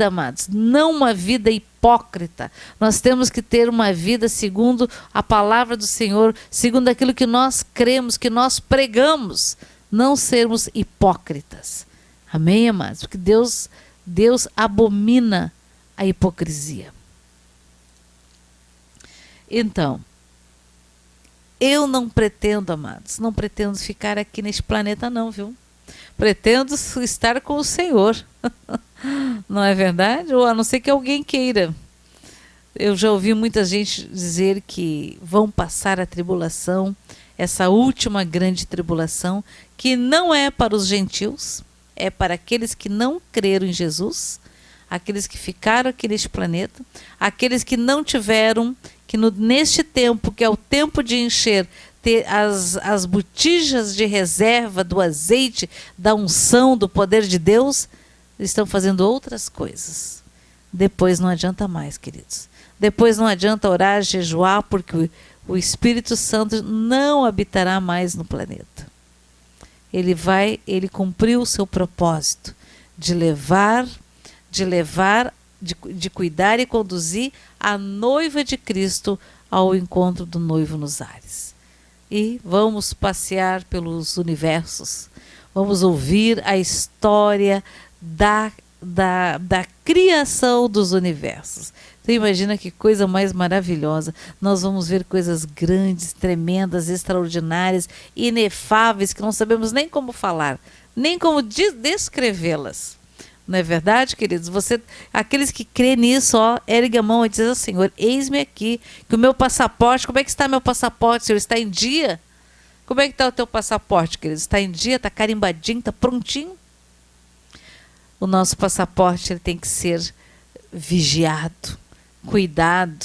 amados. Não uma vida hipócrita. Nós temos que ter uma vida segundo a palavra do Senhor, segundo aquilo que nós cremos, que nós pregamos. Não sermos hipócritas. Amém, amados? Porque Deus abomina a hipocrisia. Então, eu não pretendo, amados, não pretendo ficar aqui neste planeta não, viu? Pretendo estar com o Senhor. Não é verdade? Ou a não ser que alguém queira. Eu já ouvi muita gente dizer que vão passar a tribulação, essa última grande tribulação, que não é para os gentios, é para aqueles que não creram em Jesus, aqueles que ficaram aqui neste planeta, aqueles que não tiveram, que neste tempo, que é o tempo de encher, ter as botijas de reserva do azeite, da unção, do poder de Deus, estão fazendo outras coisas. Depois não adianta mais, queridos. Depois não adianta orar, jejuar, porque o Espírito Santo não habitará mais no planeta. Ele cumpriu o seu propósito de cuidar e conduzir a noiva de Cristo ao encontro do noivo nos ares. E vamos passear pelos universos, vamos ouvir a história da criação dos universos. Você imagina que coisa mais maravilhosa. Nós vamos ver coisas grandes, tremendas, extraordinárias, inefáveis, que não sabemos nem como falar, nem como descrevê-las. Não é verdade, queridos? Aqueles que crêem nisso, ó, ergue a mão e diz ao Senhor, eis-me aqui, que o meu passaporte, como é que está meu passaporte, Senhor? Está em dia? Como é que está o teu passaporte, queridos? Está em dia? Está carimbadinho? Está prontinho? O nosso passaporte ele tem que ser vigiado, cuidado,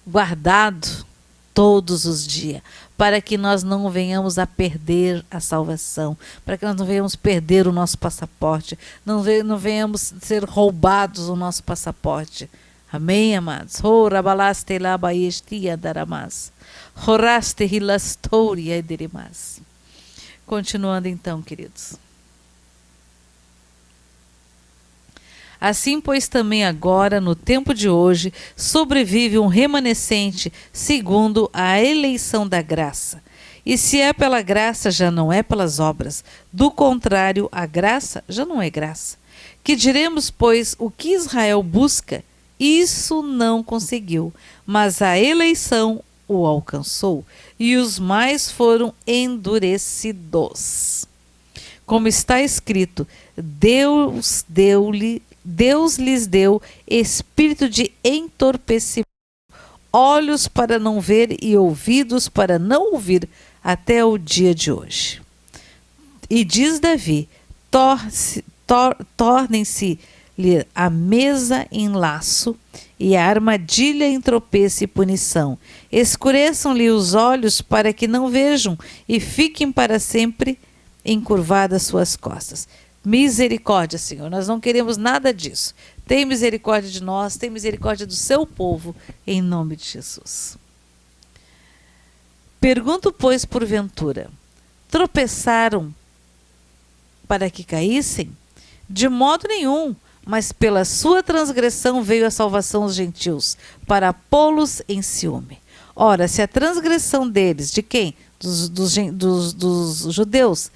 guardado todos os dias, para que nós não venhamos a perder a salvação, para que nós não venhamos perder o nosso passaporte, não venhamos ser roubados o nosso passaporte. Amém, amados? Continuando então, queridos. Assim, pois, também agora, no tempo de hoje, sobrevive um remanescente segundo a eleição da graça. E se é pela graça, já não é pelas obras. Do contrário, a graça já não é graça. Que diremos, pois, o que Israel busca? Isso não conseguiu, mas a eleição o alcançou, e os mais foram endurecidos. Como está escrito, Deus lhes deu espírito de entorpecimento, olhos para não ver e ouvidos para não ouvir, até o dia de hoje. E diz Davi, tornem-se-lhe a mesa em laço e a armadilha em tropeço e punição. Escureçam-lhe os olhos para que não vejam e fiquem para sempre encurvadas suas costas. Misericórdia, Senhor, nós não queremos nada disso. Tem misericórdia de nós, tem misericórdia do seu povo, em nome de Jesus. Pergunto, pois, porventura, tropeçaram para que caíssem? De modo nenhum, mas pela sua transgressão veio a salvação aos gentios, para pô-los em ciúme. Ora, se a transgressão deles, de quem? Dos judeus,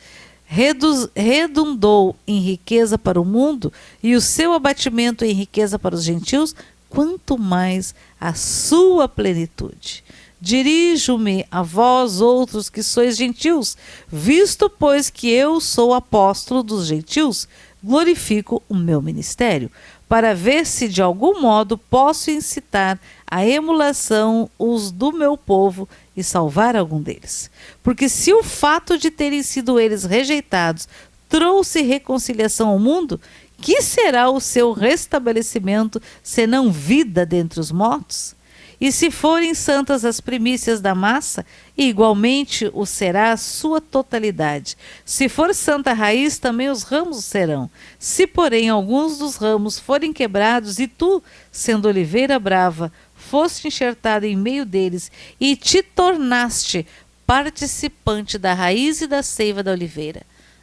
redundou em riqueza para o mundo e o seu abatimento em riqueza para os gentios, quanto mais a sua plenitude. Dirijo-me a vós outros que sois gentios, visto pois que eu sou apóstolo dos gentios, glorifico o meu ministério, para ver se de algum modo posso incitar a emulação os do meu povo e salvar algum deles. Porque se o fato de terem sido eles rejeitados trouxe reconciliação ao mundo, que será o seu restabelecimento, senão vida dentre os mortos? E se forem santas as primícias da massa, igualmente o será a sua totalidade. Se for santa a raiz, também os ramos serão. Se, porém, alguns dos ramos forem quebrados, e tu, sendo oliveira brava, foste enxertado em meio deles, e te tornaste participante da raiz e da seiva da oliveira,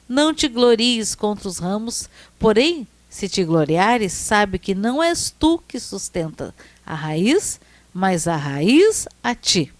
não te glories contra os ramos, porém, se te gloriares, sabe que não és tu que sustenta a raiz, mas a raiz a ti.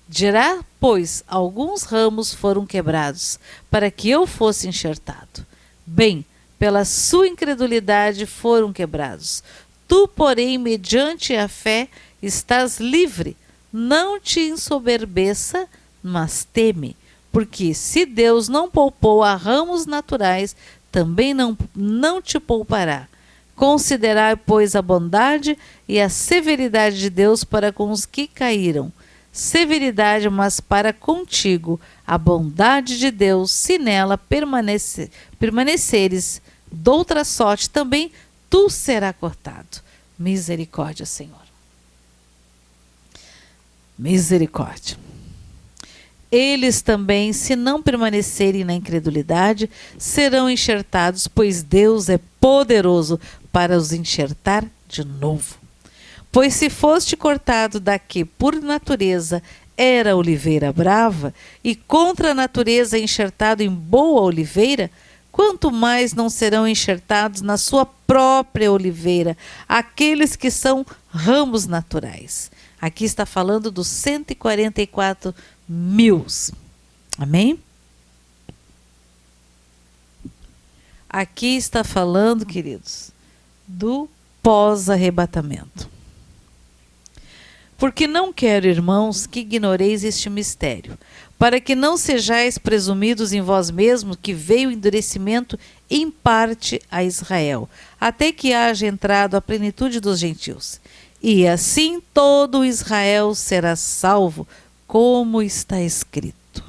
Dirá, pois, alguns ramos foram quebrados, para que eu fosse enxertado. Bem, pela sua incredulidade foram quebrados. Tu, porém, mediante a fé, estás livre. Não te ensoberbeça, mas teme, porque se Deus não poupou a ramos naturais, também não te poupará. Considerai, pois, a bondade e a severidade de Deus para com os que caíram. Severidade, mas para contigo, a bondade de Deus, se nela permaneceres, doutra sorte também tu será cortado. Misericórdia, Senhor. Misericórdia. Eles também, se não permanecerem na incredulidade, serão enxertados, pois Deus é poderoso para os enxertar de novo. Pois se foste cortado da que, por natureza, era oliveira brava, e contra a natureza enxertado em boa oliveira, quanto mais não serão enxertados na sua própria oliveira aqueles que são ramos naturais. Aqui está falando dos 144 mil. Amém? Aqui está falando, queridos, do pós-arrebatamento. Porque não quero, irmãos, que ignoreis este mistério, para que não sejais presumidos em vós mesmos que veio o endurecimento em parte a Israel, até que haja entrado a plenitude dos gentios. E assim todo Israel será salvo, como está escrito.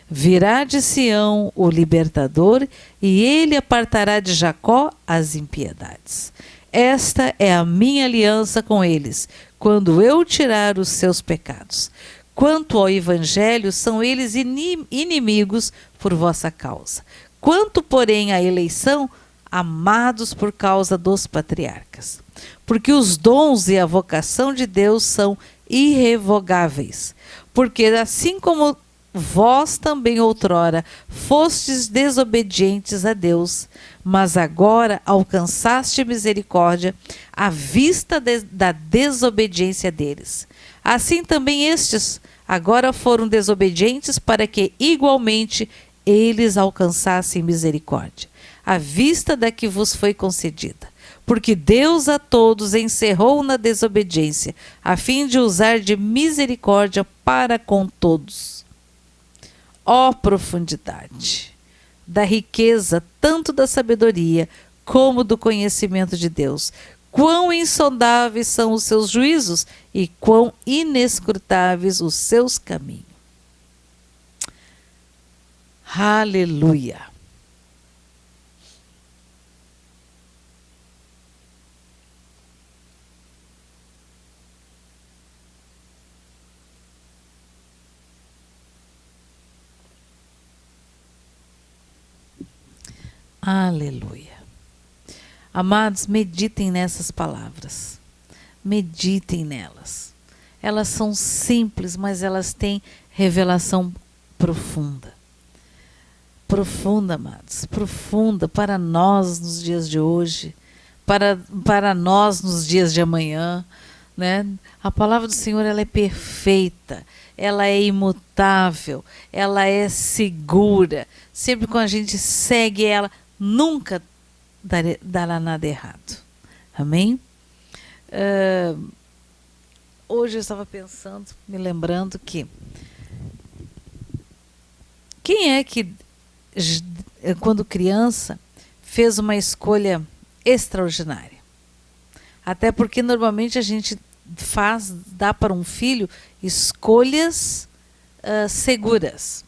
Virá de Sião o libertador, e ele apartará de Jacó as impiedades. Esta é a minha aliança com eles, quando eu tirar os seus pecados. Quanto ao evangelho, são eles inimigos por vossa causa. Quanto, porém, à eleição, amados por causa dos patriarcas. Porque os dons e a vocação de Deus são irrevogáveis. Porque assim como vós também outrora fostes desobedientes a Deus, mas agora alcançaste misericórdia à vista da desobediência deles. Assim também estes agora foram desobedientes para que igualmente eles alcançassem misericórdia, à vista da que vos foi concedida. Porque Deus a todos encerrou na desobediência, a fim de usar de misericórdia para com todos. Ó profundidade da riqueza, tanto da sabedoria como do conhecimento de Deus! Quão insondáveis são os seus juízos e quão inescrutáveis os seus caminhos. Aleluia! Aleluia. Amados, meditem nessas palavras. Meditem nelas. Elas são simples, mas elas têm revelação profunda. Profunda, amados. Profunda para nós nos dias de hoje. Para nós nos dias de amanhã. Né? A palavra do Senhor, ela é perfeita. Ela é imutável. Ela é segura. Sempre quando a gente segue ela, nunca dará nada errado. Amém? Hoje eu estava pensando, me lembrando que quem é que, quando criança, fez uma escolha extraordinária? Até porque normalmente a gente dá para um filho escolhas seguras.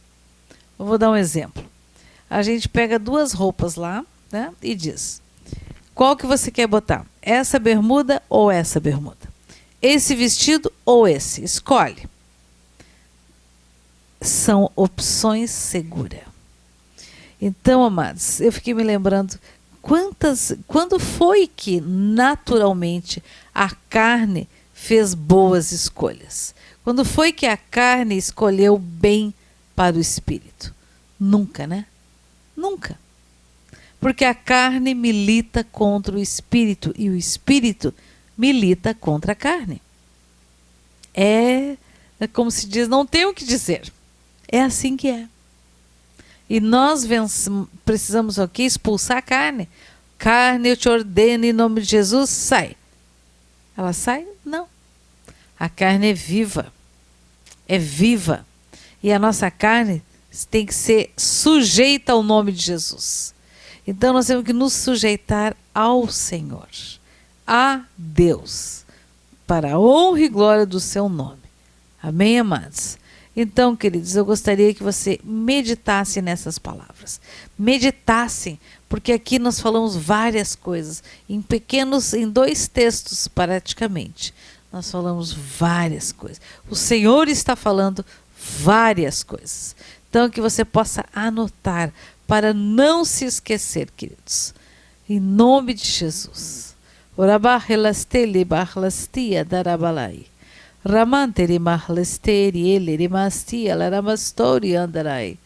Eu vou dar um exemplo. A gente pega duas roupas lá, né, e diz: qual que você quer botar? Essa bermuda ou essa bermuda? Esse vestido ou esse? Escolhe. São opções seguras. Então, amados, eu fiquei me lembrando quando foi que naturalmente a carne fez boas escolhas? Quando foi que a carne escolheu bem para o espírito? Nunca, né? Nunca. Porque a carne milita contra o espírito e o espírito milita contra a carne. É como se diz, não tem o que dizer. É assim que é. E nós precisamos aqui expulsar a carne. Carne, eu te ordeno em nome de Jesus, sai. Ela sai? Não. A carne é viva. É viva. E a nossa carne tem que ser sujeita ao nome de Jesus. Então nós temos que nos sujeitar ao Senhor, a Deus, para a honra e glória do seu nome. Amém, amados? Então, queridos, eu gostaria que você meditasse nessas palavras. Meditassem, porque aqui nós falamos várias coisas, em 2 textos praticamente. Nós falamos várias coisas. O Senhor está falando várias coisas. Então, que você possa anotar, para não se esquecer, queridos. Em nome de Jesus. Orabarrelastele barlastia darabalai. Ramanteri marlesteri eleri mastia laramastori andarai.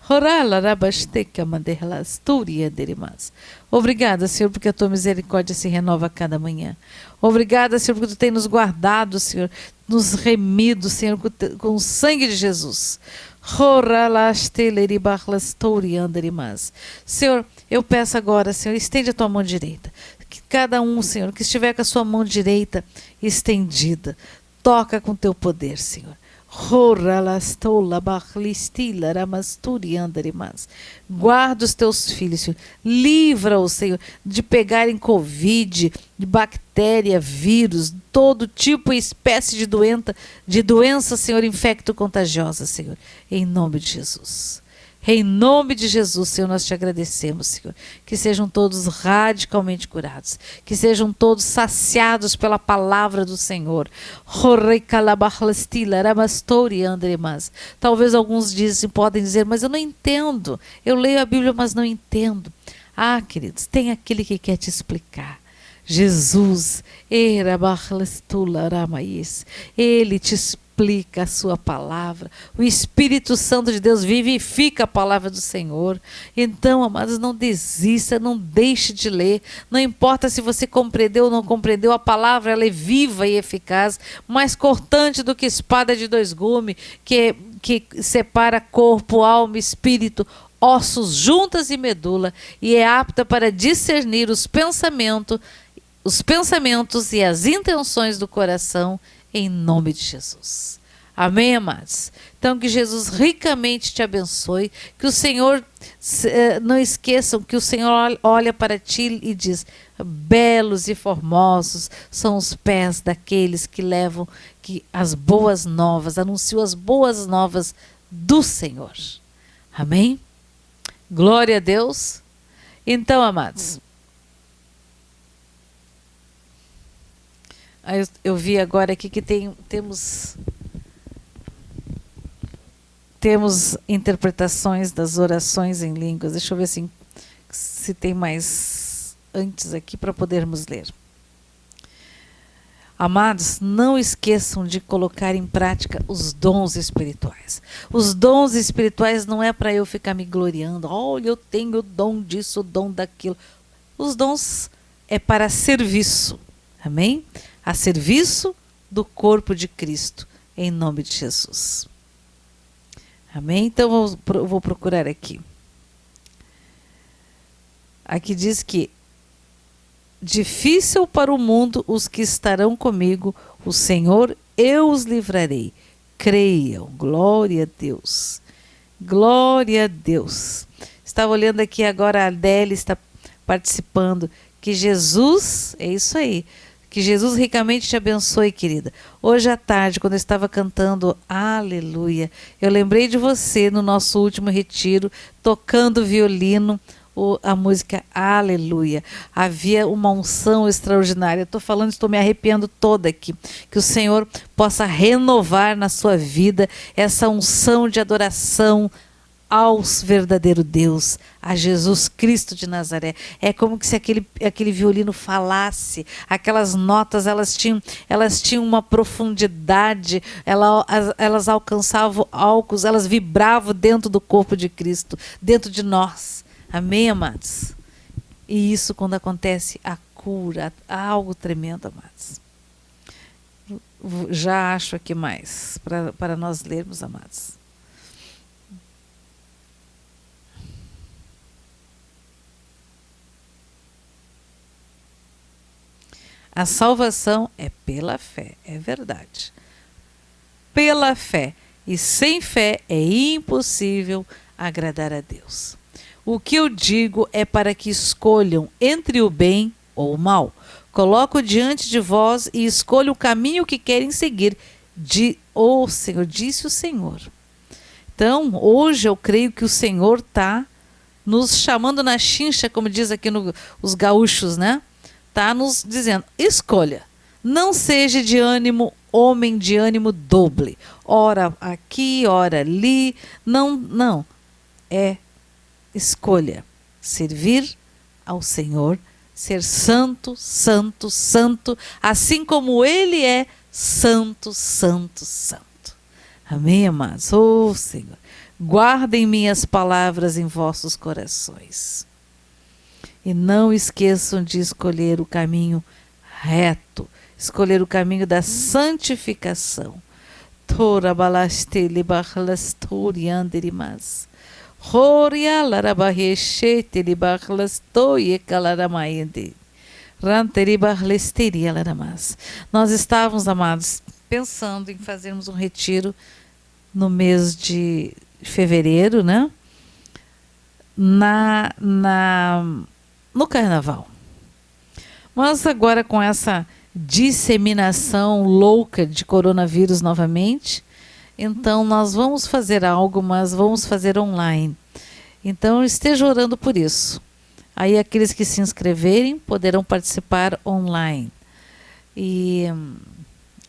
Horalarabasteca manderlasturi anderimas. Obrigada, Senhor, porque a tua misericórdia se renova a cada manhã. Obrigada, Senhor, porque tu tem nos guardado, Senhor, nos remido, Senhor, com o sangue de Jesus. Senhor, eu peço agora, Senhor, estende a tua mão direita. Que cada um, Senhor, que estiver com a sua mão direita estendida, toca com teu poder, Senhor. Guarda os teus filhos, Senhor. Livra-os, Senhor, de pegarem Covid, de bactéria, vírus, todo tipo e espécie de doença, Senhor, infecto-contagiosa, Senhor. Em nome de Jesus. Em nome de Jesus, Senhor, nós te agradecemos, Senhor. Que sejam todos radicalmente curados. Que sejam todos saciados pela palavra do Senhor. Talvez alguns podem dizer, mas eu não entendo. Eu leio a Bíblia, mas não entendo. Ah, queridos, tem aquele que quer te explicar. Jesus, ele te explica a sua palavra. O Espírito Santo de Deus vivifica a palavra do Senhor. Então, amados, não desista, não deixe de ler. Não importa se você compreendeu ou não compreendeu, a palavra ela é viva e eficaz, mais cortante do que espada de dois gumes, que separa corpo, alma, espírito, ossos, juntas e medula, e é apta para discernir os pensamentos e as intenções do coração, em nome de Jesus. Amém, amados? Então, que Jesus ricamente te abençoe, que o Senhor, não esqueçam que o Senhor olha para ti e diz, belos e formosos são os pés daqueles que levam as boas novas, anunciam as boas novas do Senhor. Amém? Glória a Deus. Então, amados, eu vi agora aqui que temos interpretações das orações em línguas. Deixa eu ver se tem mais antes aqui para podermos ler. Amados, não esqueçam de colocar em prática os dons espirituais. Os dons espirituais não é para eu ficar me gloriando. Olha, eu tenho o dom disso, o dom daquilo. Os dons é para serviço. Amém? A serviço do corpo de Cristo, em nome de Jesus. Amém? Então eu vou procurar aqui. Aqui diz que difícil para o mundo os que estarão comigo, o Senhor, eu os livrarei. Creiam. Glória a Deus. Glória a Deus. Estava olhando aqui agora, a Adélia está participando. Que Jesus, é isso aí. Que Jesus ricamente te abençoe, querida. Hoje à tarde, quando eu estava cantando Aleluia, eu lembrei de você no nosso último retiro, tocando violino, a música Aleluia. Havia uma unção extraordinária. Estou falando, estou me arrepiando toda aqui. Que o Senhor possa renovar na sua vida essa unção de adoração ao verdadeiro Deus, a Jesus Cristo de Nazaré. É como se aquele violino falasse, aquelas notas, elas tinham uma profundidade, elas alcançavam altos, elas vibravam dentro do corpo de Cristo, dentro de nós. Amém, amados? E isso, quando acontece, a cura, algo tremendo, amados. Já acho aqui mais, para nós lermos, amados. A salvação é pela fé, é verdade. Pela fé. E sem fé é impossível agradar a Deus. O que eu digo é para que escolham entre o bem ou o mal. Coloco diante de vós e escolha o caminho que querem seguir. Senhor, disse o Senhor. Então, hoje eu creio que o Senhor está nos chamando na chincha, como diz aqui os gaúchos, né? Está nos dizendo, escolha, não seja de ânimo, homem de ânimo doble, ora aqui, ora ali, não, escolha, servir ao Senhor, ser santo, santo, santo, assim como Ele é santo, santo, santo. Amém, amados? Oh, Senhor, guardem minhas palavras em vossos corações. E não esqueçam de escolher o caminho reto, escolher o caminho da santificação. Tora balaste libarlastori anderimas. Horia larabaheshete libarlastoye calaramaende. Nós estávamos, amados, pensando em fazermos um retiro no mês de fevereiro, né? No carnaval. Mas agora, com essa disseminação louca de coronavírus novamente, então nós vamos fazer algo, mas vamos fazer online. Então esteja orando por isso. Aí aqueles que se inscreverem poderão participar online. E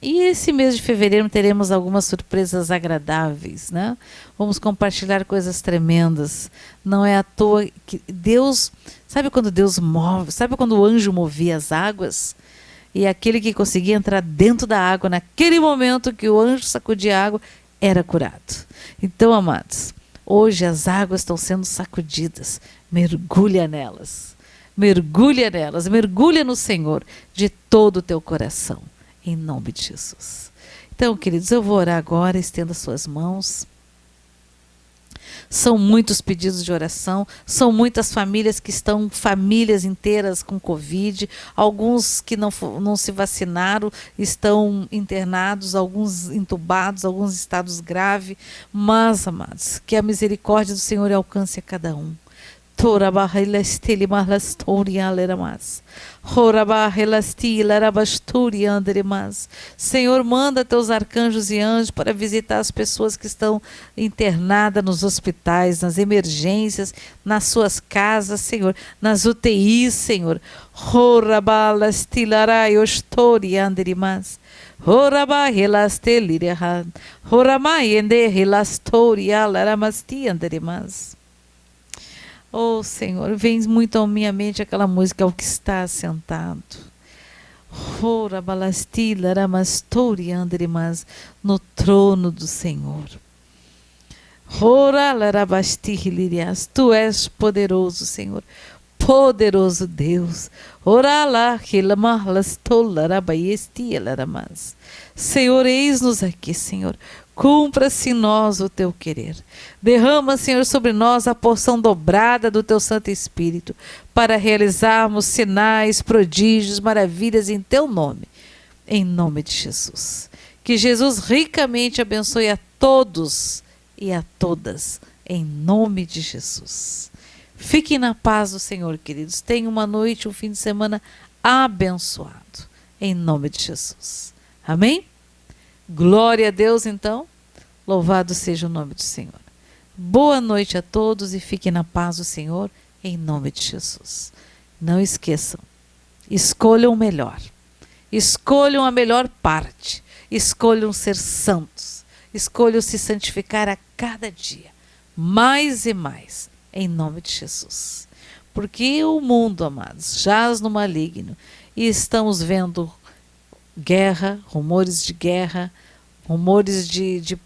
esse mês de fevereiro teremos algumas surpresas agradáveis, né? Vamos compartilhar coisas tremendas. Não é à toa que Deus... Sabe quando Deus move? Sabe quando o anjo movia as águas? E aquele que conseguia entrar dentro da água, naquele momento que o anjo sacudia a água, era curado. Então, amados, hoje as águas estão sendo sacudidas. Mergulha nelas. Mergulha nelas. Mergulha no Senhor de todo o teu coração. Em nome de Jesus. Então, queridos, eu vou orar agora, estenda suas mãos. São muitos pedidos de oração, são muitas famílias que estão, famílias inteiras com Covid, alguns que não se vacinaram, estão internados, alguns entubados, alguns estados graves, mas, amados, que a misericórdia do Senhor alcance a cada um. Senhor, manda teus arcanjos e anjos para visitar as pessoas que estão internadas nos hospitais, nas emergências, nas suas casas, Senhor, nas UTIs, Senhor. Oh, Senhor, vem muito à minha mente aquela música, O que está sentado. No trono do Senhor. Tu és poderoso, Senhor. Poderoso Deus. Senhor, eis-nos aqui, Senhor. Cumpra-se em nós o teu querer. Derrama, Senhor, sobre nós a porção dobrada do teu Santo Espírito, para realizarmos sinais, prodígios, maravilhas em teu nome. Em nome de Jesus. Que Jesus ricamente abençoe a todos e a todas. Em nome de Jesus. Fiquem na paz do Senhor, queridos. Tenham uma noite, um fim de semana abençoado. Em nome de Jesus. Amém? Glória a Deus, então. Louvado seja o nome do Senhor. Boa noite a todos e fiquem na paz do Senhor, em nome de Jesus. Não esqueçam, escolham o melhor. Escolham a melhor parte. Escolham ser santos. Escolham se santificar a cada dia. Mais e mais, em nome de Jesus. Porque o mundo, amados, jaz no maligno. E estamos vendo guerra, rumores de guerra, rumores de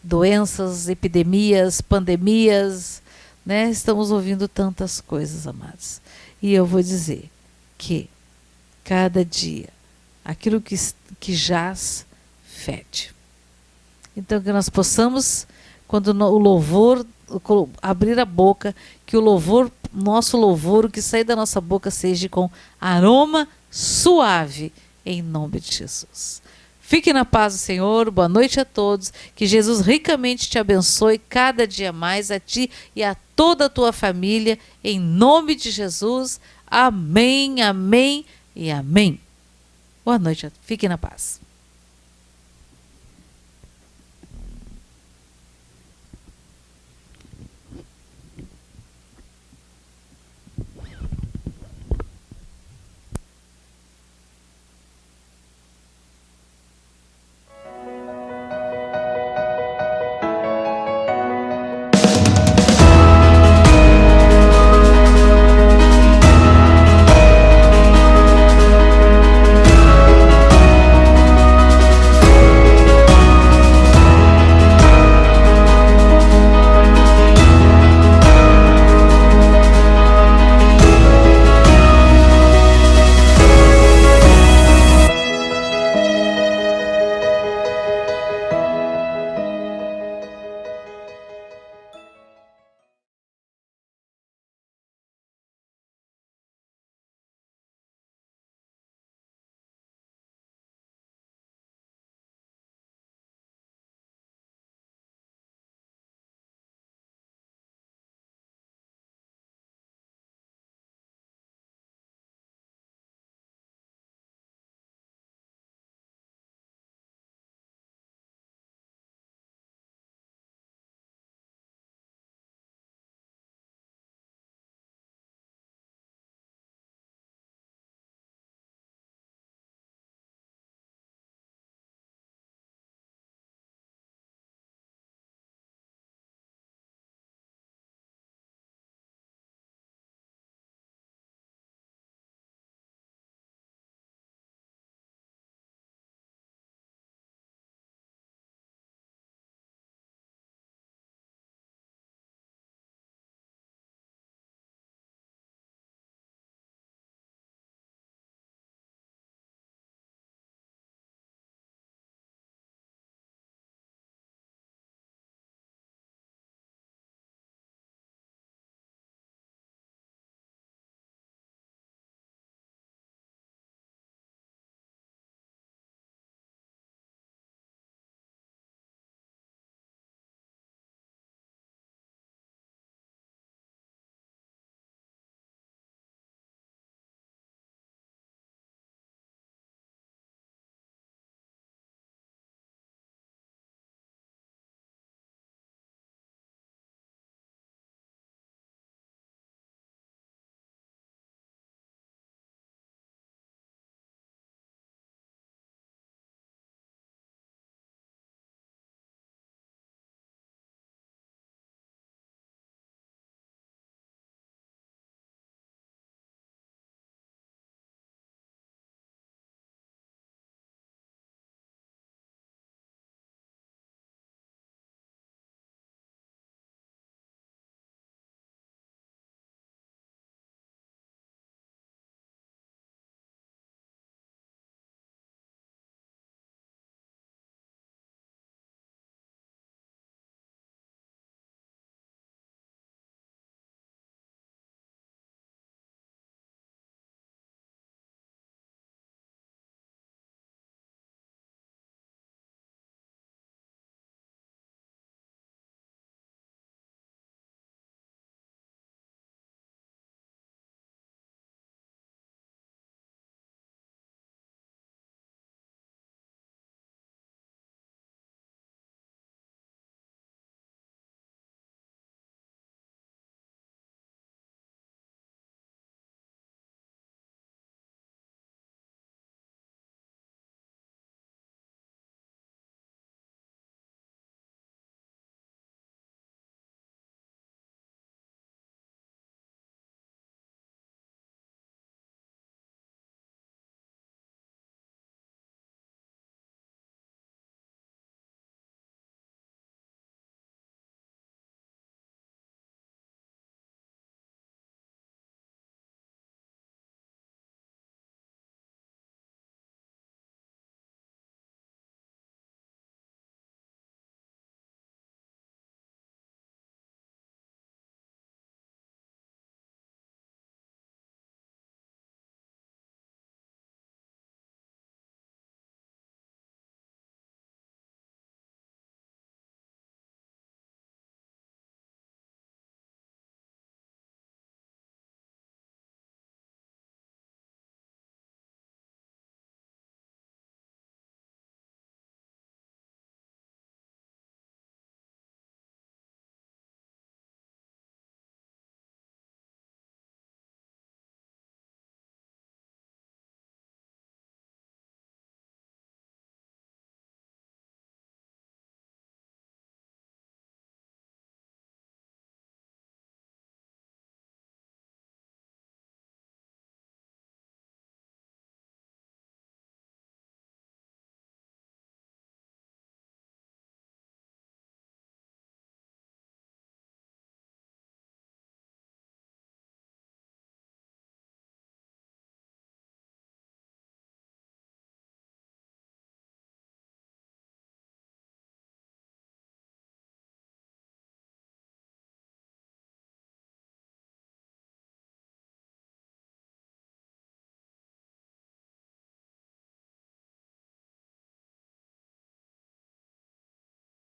doenças, epidemias, pandemias, né? Estamos ouvindo tantas coisas, amados. E eu vou dizer que cada dia aquilo que jaz fede. Então que nós possamos, quando o louvor abrir a boca, que o louvor, nosso louvor, o que sair da nossa boca seja com aroma suave, em nome de Jesus. Fique na paz do Senhor, boa noite a todos, que Jesus ricamente te abençoe cada dia mais, a ti e a toda a tua família, em nome de Jesus. Amém, amém e amém. Boa noite, fique na paz.